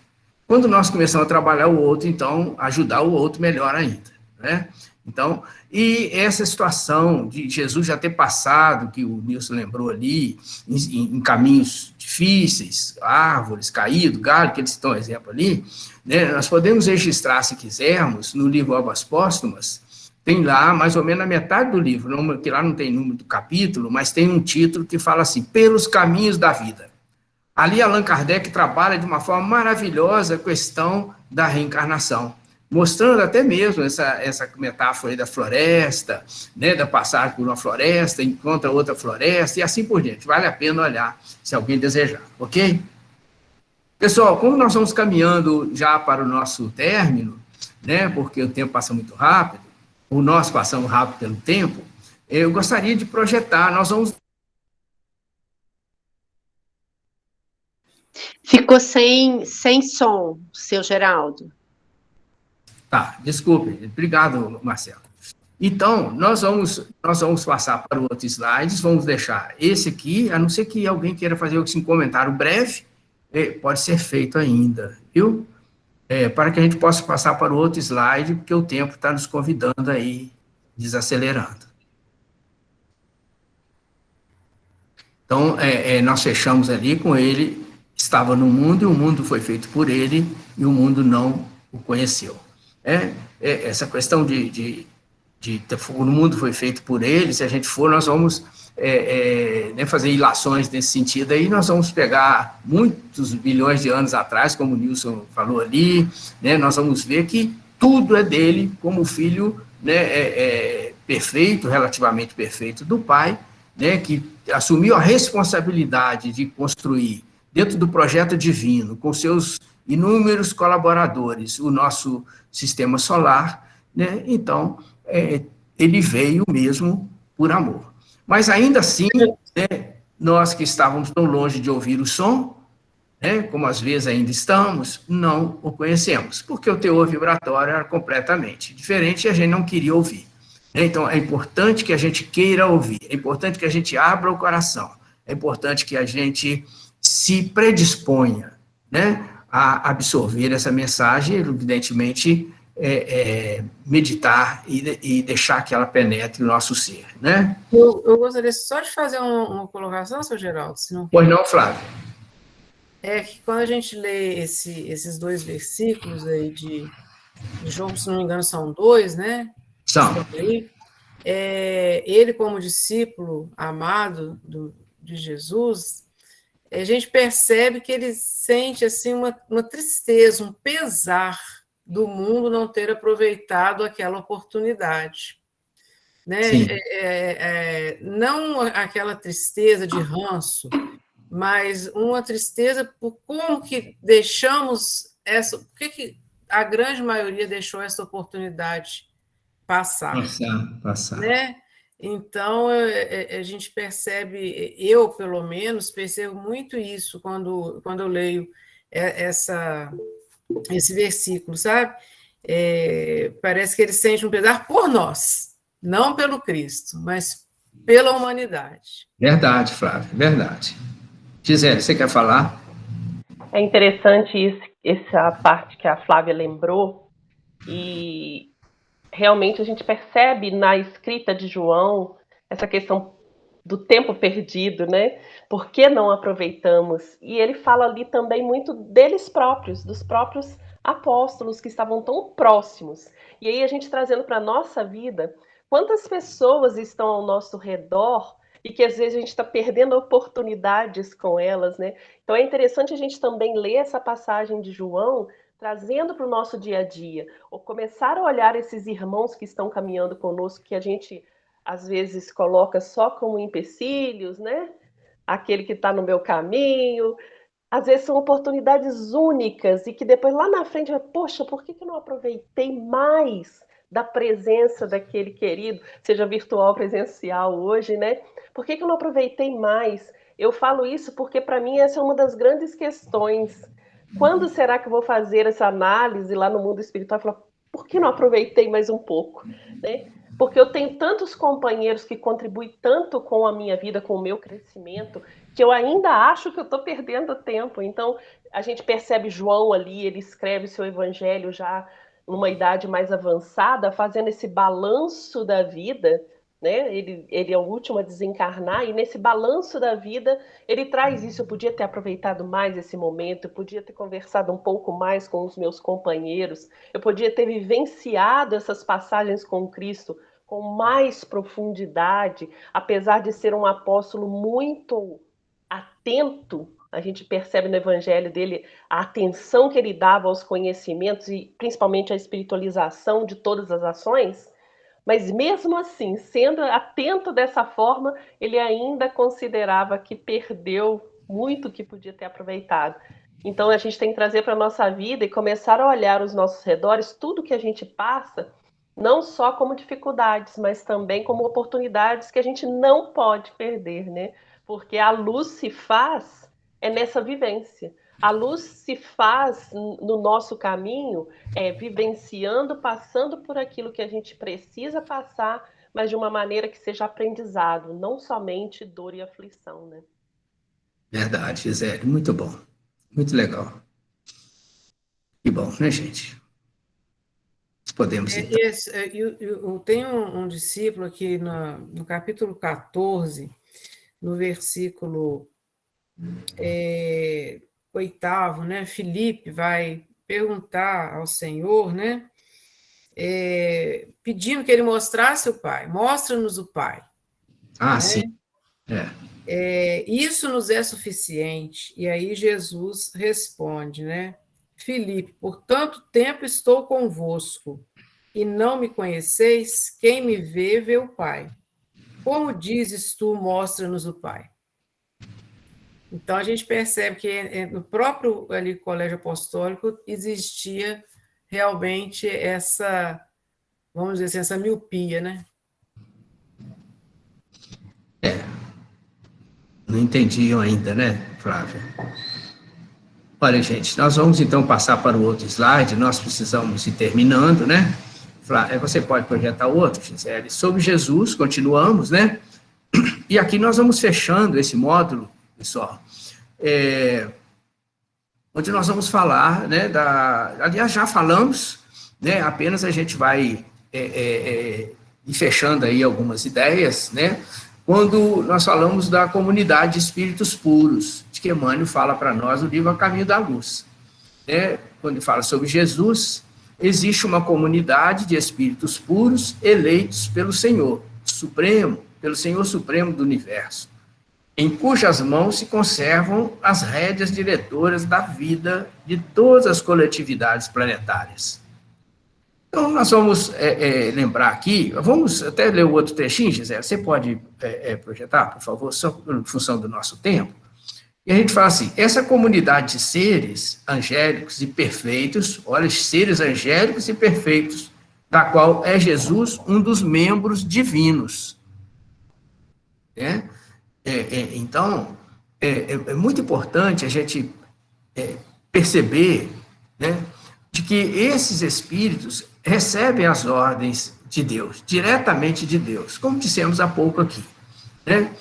Quando nós começamos a trabalhar o outro, então, ajudar o outro melhor ainda, né? Então, e essa situação de Jesus já ter passado, que o Nilson lembrou ali, em caminhos difíceis, árvores caídas, galho, que eles citam um exemplo ali, né, nós podemos registrar, se quisermos, no livro Obras Póstumas, tem lá mais ou menos a metade do livro, que lá não tem número do capítulo, mas tem um título que fala assim, Pelos Caminhos da Vida. Ali Allan Kardec trabalha de uma forma maravilhosa a questão da reencarnação, mostrando até mesmo essa metáfora aí da floresta, né, da passagem por uma floresta, encontra outra floresta, e assim por diante. Vale a pena olhar, se alguém desejar, ok? Pessoal, como nós vamos caminhando já para o nosso término, né, porque o tempo passa muito rápido, ou nós passamos rápido pelo tempo, eu gostaria de projetar, nós vamos... Ficou sem som, seu Geraldo. Tá, desculpe. Obrigado, Marcelo. Então, nós vamos passar para o outro slide, vamos deixar esse aqui, a não ser que alguém queira fazer um comentário breve, pode ser feito ainda, viu? Para que a gente possa passar para o outro slide, porque o tempo está nos convidando aí, desacelerando. Então, nós fechamos ali com ele, estava no mundo, e o mundo foi feito por ele, e o mundo não o conheceu. Essa questão o mundo foi feito por ele, se a gente for, nós vamos fazer ilações nesse sentido aí, nós vamos pegar muitos bilhões de anos atrás, como o Nilson falou ali, né, nós vamos ver que tudo é dele, como filho, né, perfeito, relativamente perfeito do pai, né, que assumiu a responsabilidade de construir, dentro do projeto divino, com seus inúmeros colaboradores, o nosso sistema solar, né, então, ele veio mesmo por amor. Mas ainda assim, né, nós que estávamos tão longe de ouvir o som, né, como às vezes ainda estamos, não o conhecemos, porque o teor vibratório era completamente diferente e a gente não queria ouvir. Então, é importante que a gente queira ouvir, é importante que a gente abra o coração, é importante que a gente se predisponha, né, a absorver essa mensagem, evidentemente, meditar e deixar que ela penetre o nosso ser, né? Eu gostaria só de fazer uma colocação, seu Geraldo, se não... Pois não, Flávio? É que quando a gente lê esses dois versículos aí de João, se não me engano, são 2, né? São. Ele, como discípulo amado de Jesus, a gente percebe que ele sente assim uma tristeza, um pesar do mundo não ter aproveitado aquela oportunidade, né? Não aquela tristeza de ranço, mas uma tristeza por como que deixamos por que a grande maioria deixou essa oportunidade passar, né? Então, a gente percebe, eu, pelo menos, percebo muito isso quando eu leio esse versículo, sabe? Parece que ele sente um pesar por nós, não pelo Cristo, mas pela humanidade. Verdade, Flávio, verdade. Gisele, você quer falar? É interessante essa parte que a Flávia lembrou, e realmente a gente percebe na escrita de João essa questão do tempo perdido, né? Por que não aproveitamos? E ele fala ali também muito deles próprios, dos próprios apóstolos que estavam tão próximos. E aí a gente trazendo para a nossa vida, quantas pessoas estão ao nosso redor e que às vezes a gente está perdendo oportunidades com elas, né? Então é interessante a gente também ler essa passagem de João, trazendo para o nosso dia a dia, ou começar a olhar esses irmãos que estão caminhando conosco, que a gente às vezes coloca só como empecilhos, né? Aquele que está no meu caminho. Às vezes são oportunidades únicas e que depois lá na frente, poxa, por que eu não aproveitei mais da presença daquele querido, seja virtual ou presencial hoje, né? Por que eu não aproveitei mais? Eu falo isso porque para mim essa é uma das grandes questões. Quando será que eu vou fazer essa análise lá no mundo espiritual e falar, por que não aproveitei mais um pouco, né? Porque eu tenho tantos companheiros que contribuem tanto com a minha vida, com o meu crescimento, que eu ainda acho que eu estou perdendo tempo. Então, a gente percebe João ali, ele escreve seu evangelho já numa idade mais avançada, fazendo esse balanço da vida, né? Ele é o último a desencarnar, e nesse balanço da vida, ele traz isso. Eu podia ter aproveitado mais esse momento, eu podia ter conversado um pouco mais com os meus companheiros, eu podia ter vivenciado essas passagens com Cristo com mais profundidade, apesar de ser um apóstolo muito atento. A gente percebe no evangelho dele a atenção que ele dava aos conhecimentos e principalmente à espiritualização de todas as ações, mas mesmo assim, sendo atento dessa forma, ele ainda considerava que perdeu muito que podia ter aproveitado. Então a gente tem que trazer para a nossa vida e começar a olhar os nossos redores, tudo que a gente passa, não só como dificuldades, mas também como oportunidades que a gente não pode perder, né? Porque a luz se faz nessa vivência. A luz se faz no nosso caminho, vivenciando, passando por aquilo que a gente precisa passar, mas de uma maneira que seja aprendizado, não somente dor e aflição, né? Verdade, Gisele, muito bom, muito legal. Que bom, né, gente? Podemos então. Eu tenho um discípulo aqui no capítulo 14, no versículo 8º, né? Filipe vai perguntar ao Senhor, né? Pedindo que ele mostrasse o Pai. Mostra-nos o Pai. Ah, né? sim. Isso nos é suficiente. E aí Jesus responde, né? Filipe, por tanto tempo estou convosco, e não me conheceis, quem me vê, vê o Pai. Como dizes tu, mostra-nos o Pai? Então, a gente percebe que no próprio ali, colégio apostólico existia realmente essa, vamos dizer assim, essa miopia, né? Não entendiam ainda, né, Flávia? Olha, gente, nós vamos então passar para o outro slide, nós precisamos ir terminando, né? Flávia, você pode projetar outro, Gisele. Sobre Jesus, continuamos, né? E aqui nós vamos fechando esse módulo, pessoal, onde nós vamos falar, né, aliás, já falamos, né, apenas a gente vai ir fechando aí algumas ideias, né, quando nós falamos da comunidade de espíritos puros, de que Emmanuel fala para nós no livro A Caminho da Luz. Né? Quando ele fala sobre Jesus, existe uma comunidade de espíritos puros eleitos pelo Senhor Supremo, pelo Senhor Supremo do Universo, em cujas mãos se conservam as rédeas diretoras da vida de todas as coletividades planetárias. Então, nós vamos lembrar aqui, vamos até ler o outro trechinho, Gisele, você pode projetar, por favor, só em função do nosso tempo? E a gente fala assim, essa comunidade de seres angélicos e perfeitos, olha, seres angélicos e perfeitos, da qual é Jesus um dos membros divinos. Né? Então, é muito importante a gente perceber, né, de que esses espíritos recebem as ordens de Deus, diretamente de Deus, como dissemos há pouco aqui, né?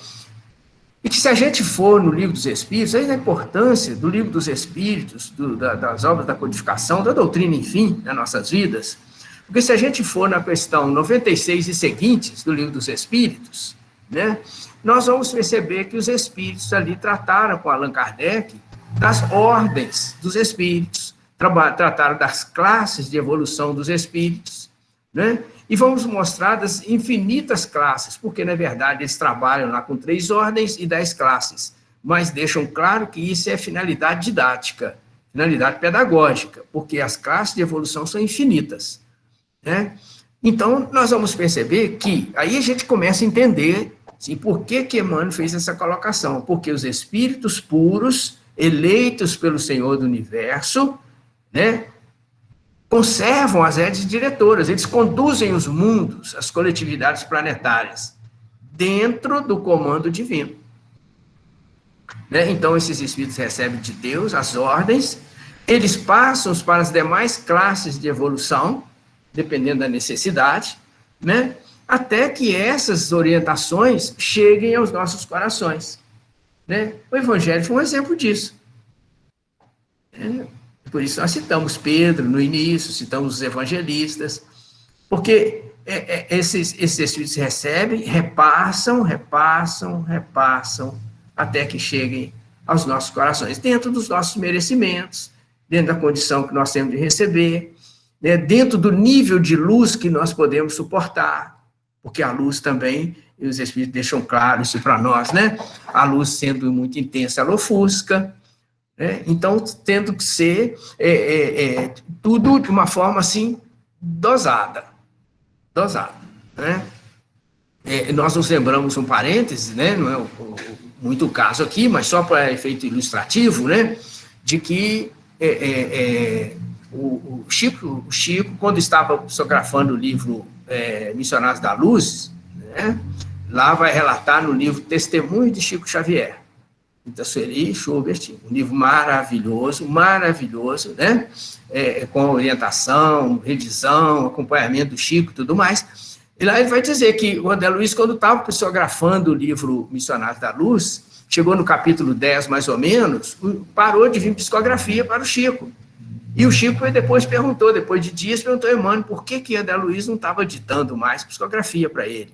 E que se a gente for no Livro dos Espíritos, aí a importância do Livro dos Espíritos, das obras da codificação, da doutrina, enfim, nas nossas vidas, porque se a gente for na questão 96 e seguintes do Livro dos Espíritos, né, nós vamos perceber que os espíritos ali trataram com Allan Kardec das ordens dos espíritos, trataram das classes de evolução dos espíritos, né? E vamos mostrar das infinitas classes, porque, na verdade, eles trabalham lá com 3 ordens e 10 classes, mas deixam claro que isso é finalidade didática, finalidade pedagógica, porque as classes de evolução são infinitas, né? Então, nós vamos perceber que, aí a gente começa a entender, assim, por que Emmanuel fez essa colocação, porque os espíritos puros, eleitos pelo Senhor do Universo, né, conservam as rédeas diretoras, eles conduzem os mundos, as coletividades planetárias, dentro do comando divino. Né? Então, esses espíritos recebem de Deus as ordens, eles passam para as demais classes de evolução, dependendo da necessidade, né, até que essas orientações cheguem aos nossos corações. Né? O Evangelho foi um exemplo disso. Por isso nós citamos Pedro no início, citamos os evangelistas, porque esses espíritos recebem, repassam, até que cheguem aos nossos corações, dentro dos nossos merecimentos, dentro da condição que nós temos de receber, né, dentro do nível de luz que nós podemos suportar, porque a luz também, e os espíritos deixam claro isso para nós, né? A luz sendo muito intensa, ela ofusca, né? Então, tendo que ser tudo de uma forma, assim, dosada, né? Nós nos lembramos um parêntese, né? Não é muito o caso aqui, mas só para efeito ilustrativo, né? De que o Chico, quando estava psicografando o livro Missionários da Luz, né? Lá vai relatar no livro Testemunho de Chico Xavier, da Sueli Schubert, um livro maravilhoso, né? Com orientação, revisão, acompanhamento do Chico e tudo mais. E lá ele vai dizer que o André Luiz, quando estava psicografando o livro Missionários da Luz, chegou no capítulo 10, mais ou menos, parou de vir psicografia para o Chico. E o Chico depois perguntou, depois de dias, perguntou, Emmanuel, por que André Luiz não estava ditando mais psicografia para ele?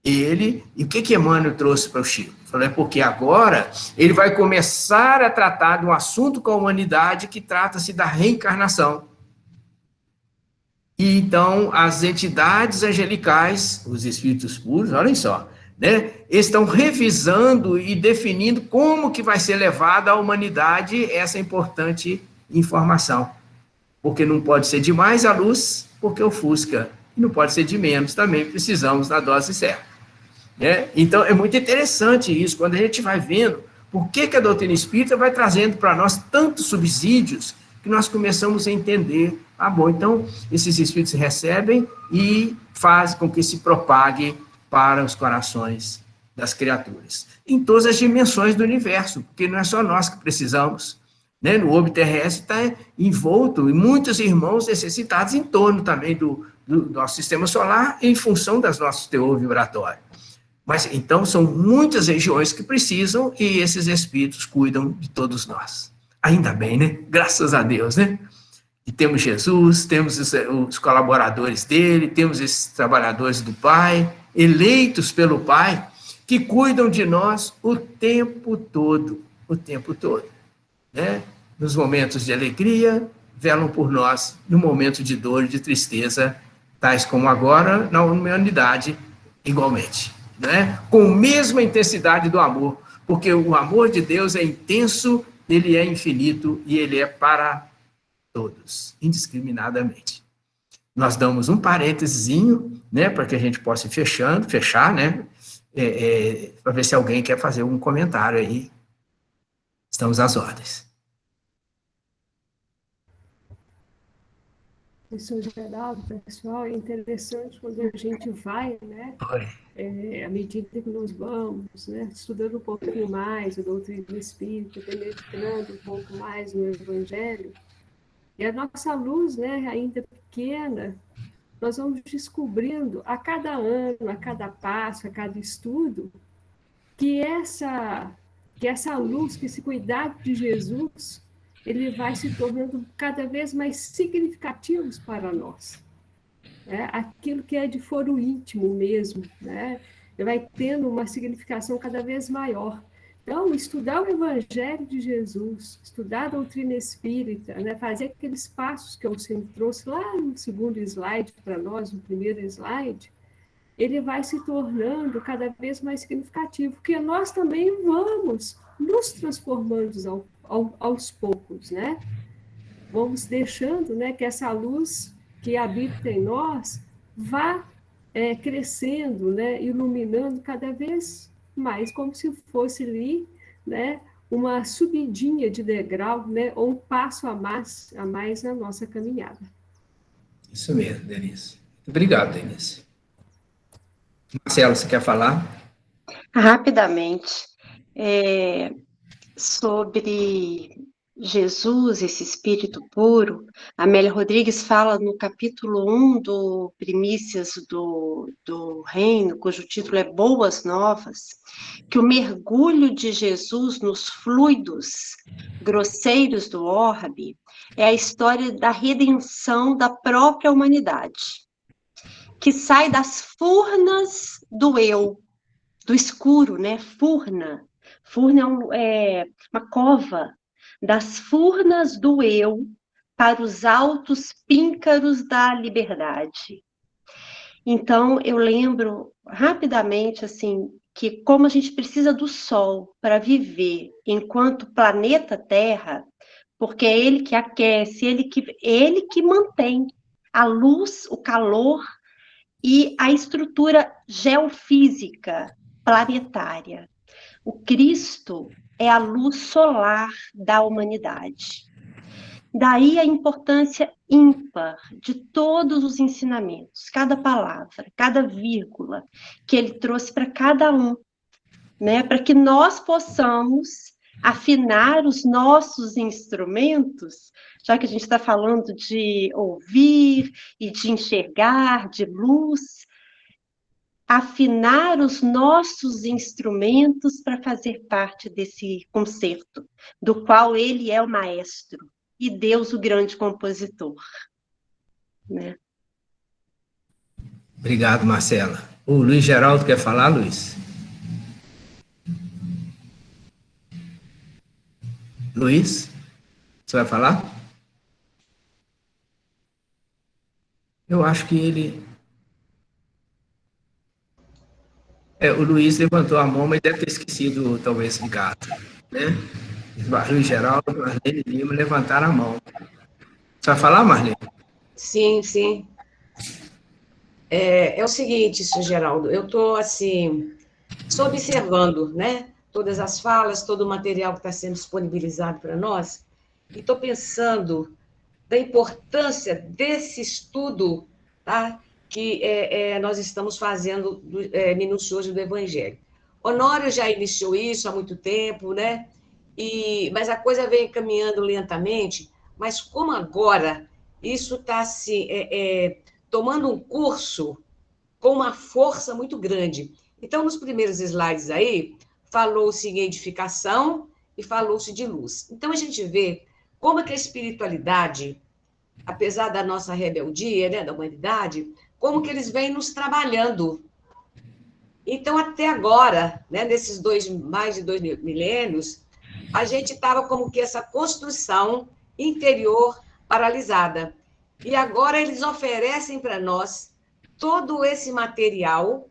E o que Emmanuel trouxe para o Chico? Falou, porque agora ele vai começar a tratar de um assunto com a humanidade que trata-se da reencarnação. E então, as entidades angelicais, os espíritos puros, olhem só, né, estão revisando e definindo como que vai ser levada à humanidade essa importante informação. Porque não pode ser de mais a luz, porque ofusca. E não pode ser de menos, também precisamos da dose certa. Então, é muito interessante isso, quando a gente vai vendo por que a doutrina espírita vai trazendo para nós tantos subsídios que nós começamos a entender, então, esses espíritos recebem e fazem com que se propague para os corações das criaturas, em todas as dimensões do universo, porque não é só nós que precisamos, né? No orbe terrestre está envolto, e muitos irmãos necessitados em torno também do nosso sistema solar, em função das nossas teor vibratório. Mas, então, são muitas regiões que precisam, e esses espíritos cuidam de todos nós. Ainda bem, né? Graças a Deus, né? E temos Jesus, temos os colaboradores dele, temos esses trabalhadores do Pai, eleitos pelo Pai, que cuidam de nós o tempo todo, né? Nos momentos de alegria, velam por nós, no momento de dor e de tristeza, tais como agora, na humanidade, igualmente, né? Com a mesma intensidade do amor, porque o amor de Deus é intenso, ele é infinito e ele é para todos, indiscriminadamente. Nós damos um parênteses, né, para que a gente possa ir fechar, né, para ver se alguém quer fazer algum comentário aí. Estamos às ordens. Professor Geraldo, pessoal, é interessante quando a gente vai, né, à medida que nós vamos, né, estudando um pouquinho mais a doutrina espírita, penetrando um pouco mais no Evangelho, e a nossa luz, né, ainda pequena, nós vamos descobrindo a cada ano, a cada passo, a cada estudo, que essa luz, que esse cuidado de Jesus, ele vai se tornando cada vez mais significativos para nós. Aquilo que é de foro íntimo mesmo, né? Ele vai tendo uma significação cada vez maior. Então, estudar o Evangelho de Jesus, estudar a doutrina espírita, né? Fazer aqueles passos que eu sempre trouxe lá no segundo slide para nós, no primeiro slide, ele vai se tornando cada vez mais significativo, porque nós também vamos nos transformando aos poucos, né? Vamos deixando, né, que essa luz que habita em nós vá crescendo, né, iluminando cada vez mais, como se fosse ali, né, uma subidinha de degrau, né, ou um passo a mais na nossa caminhada. Isso mesmo, Denise. Obrigado, Denise. Marcelo, você quer falar? Rapidamente. Sobre Jesus, esse espírito puro, Amélia Rodrigues fala no capítulo 1 do Primícias do Reino, cujo título é Boas Novas, que o mergulho de Jesus nos fluidos grosseiros do orbe é a história da redenção da própria humanidade. que sai das furnas do eu, do escuro, né? Furna. Furna é uma cova das furnas do eu para os altos píncaros da liberdade. Então, eu lembro rapidamente, assim, que como a gente precisa do Sol para viver enquanto planeta Terra, porque é ele que aquece, ele que mantém a luz, o calor e a estrutura geofísica planetária. O Cristo é a luz solar da humanidade. Daí a importância ímpar de todos os ensinamentos, cada palavra, cada vírgula que ele trouxe para cada um, né? Para que nós possamos afinar os nossos instrumentos, já que a gente está falando de ouvir e de enxergar, de luz, afinar os nossos instrumentos para fazer parte desse concerto, do qual ele é o maestro e Deus o grande compositor. Né? Obrigado, Marcela. O Luiz Geraldo quer falar, Luiz? Luiz, você vai falar? Eu acho que ele... o Luiz levantou a mão, mas deve ter esquecido, talvez, ligado, né? Luiz Geraldo, Marlene Lima levantaram a mão. Você vai falar, Marlene? Sim, sim. É o seguinte, senhor Geraldo, eu estou, assim, só observando, né, todas as falas, todo o material que está sendo disponibilizado para nós, e estou pensando da importância desse estudo, tá, que nós estamos fazendo minucioso do Evangelho. Honório já iniciou isso há muito tempo, né? Mas a coisa vem caminhando lentamente, mas como agora isso está assim, tomando um curso com uma força muito grande. Então, nos primeiros slides aí, falou-se em edificação e falou-se de luz. Então, a gente vê como é que a espiritualidade, apesar da nossa rebeldia, né, da humanidade, como que eles vêm nos trabalhando. Então, até agora, né, nesses mais de 2 milênios, a gente estava como que essa construção interior paralisada. E agora eles oferecem para nós todo esse material,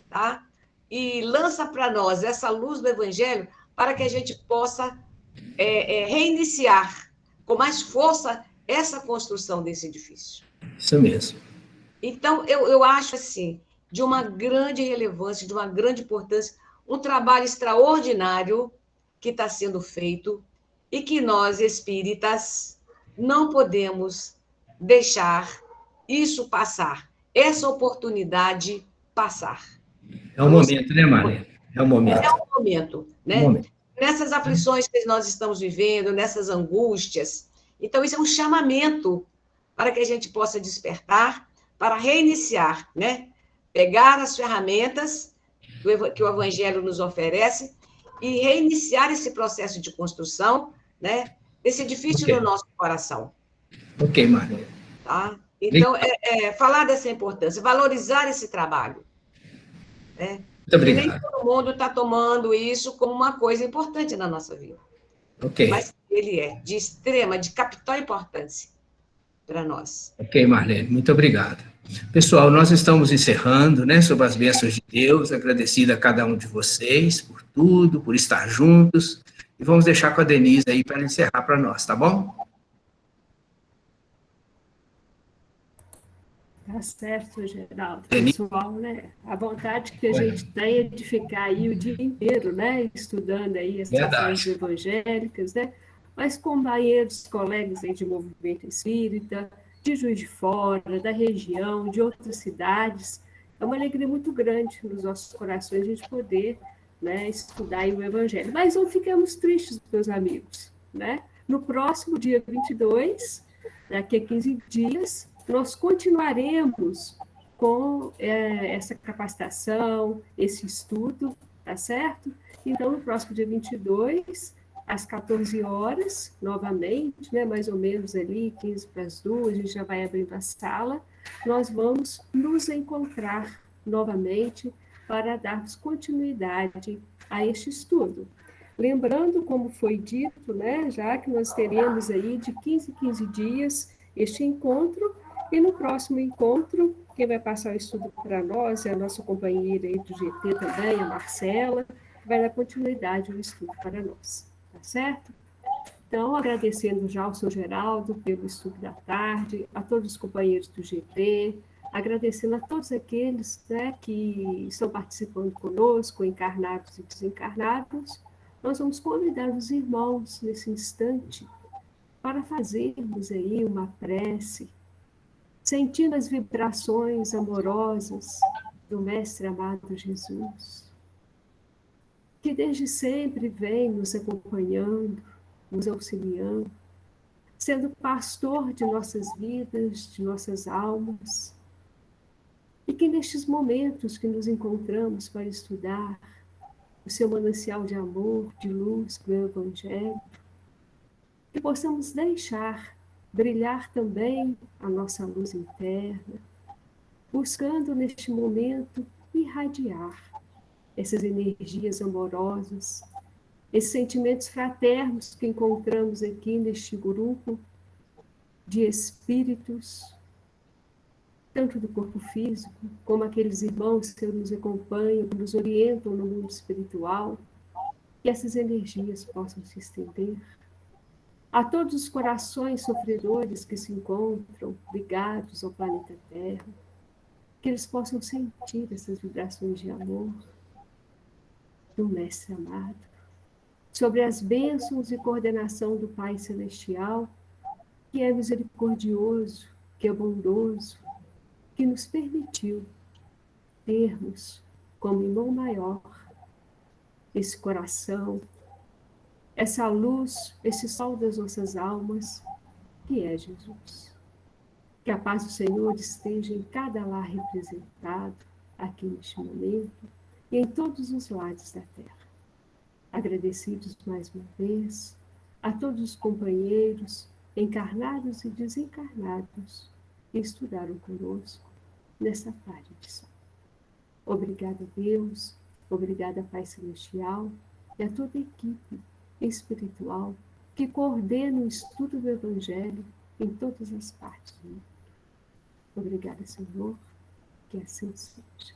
tá? E lança para nós essa luz do Evangelho para que a gente possa reiniciar com mais força essa construção desse edifício. Isso mesmo. Então, eu acho, assim, de uma grande relevância, de uma grande importância, um trabalho extraordinário que está sendo feito e que nós, espíritas, não podemos deixar isso passar, essa oportunidade passar. É o momento, né, Maria? É o momento. É o momento, né? Nessas aflições que nós estamos vivendo, nessas angústias. Então, isso é um chamamento para que a gente possa despertar, para reiniciar, né? Pegar as ferramentas que o Evangelho nos oferece e reiniciar esse processo de construção, né? Desse edifício do nosso coração. Ok, Maria. Tá? Então, falar dessa importância, valorizar esse trabalho. Né? Muito obrigado. E nem todo mundo está tomando isso como uma coisa importante na nossa vida. Ok. Mas ele é de extrema, de capital importância para nós. Ok, Marlene, muito obrigado. Pessoal, nós estamos encerrando, né, sob as bênçãos de Deus, agradecido a cada um de vocês por tudo, por estar juntos, e vamos deixar com a Denise aí para encerrar para nós, tá bom? Tá certo, Geraldo. Pessoal, né? A vontade que a gente tem é de ficar aí o dia inteiro, né? Estudando aí as questões evangélicas, né? Mas companheiros, colegas aí de movimento espírita, de Juiz de Fora, da região, de outras cidades, é uma alegria muito grande nos nossos corações a gente poder, né, estudar aí o Evangelho. Mas não ficamos tristes, meus amigos, né? No próximo dia 22, daqui a 15 dias, nós continuaremos com essa capacitação, esse estudo, tá certo? Então, no próximo dia 22, às 14 horas, novamente, né, mais ou menos ali, 15 para as 2, a gente já vai abrindo a sala, nós vamos nos encontrar novamente para darmos continuidade a este estudo. Lembrando, como foi dito, né, já que nós teremos aí de 15 em 15 dias este encontro, e no próximo encontro, quem vai passar o estudo para nós é a nossa companheira aí do GT também, a Marcela, que vai dar continuidade ao estudo para nós, tá certo? Então, agradecendo já ao seu Geraldo pelo estudo da tarde, a todos os companheiros do GT, agradecendo a todos aqueles, né, que estão participando conosco, encarnados e desencarnados. Nós vamos convidar os irmãos nesse instante para fazermos aí uma prece, sentindo as vibrações amorosas do Mestre amado Jesus, que desde sempre vem nos acompanhando, nos auxiliando, sendo pastor de nossas vidas, de nossas almas, e que nestes momentos que nos encontramos para estudar o seu manancial de amor, de luz, do Evangelho, que possamos deixar brilhar também a nossa luz interna, buscando neste momento irradiar essas energias amorosas, esses sentimentos fraternos que encontramos aqui neste grupo de espíritos, tanto do corpo físico, como aqueles irmãos que nos acompanham, que nos orientam no mundo espiritual, que essas energias possam se estender a todos os corações sofredores que se encontram ligados ao planeta Terra, que eles possam sentir essas vibrações de amor do Mestre amado, sobre as bênçãos e coordenação do Pai Celestial, que é misericordioso, que é bondoso, que nos permitiu termos como irmão maior esse coração, essa luz, esse sol das nossas almas, que é Jesus. Que a paz do Senhor esteja em cada lar representado aqui neste momento e em todos os lares da terra. Agradecidos mais uma vez a todos os companheiros, encarnados e desencarnados, que estudaram conosco nessa tarde de sol. Obrigada, Deus, obrigada, Pai Celestial, e a toda a equipe espiritual que coordena o estudo do Evangelho em todas as partes do mundo. Obrigada, Senhor, que assim seja.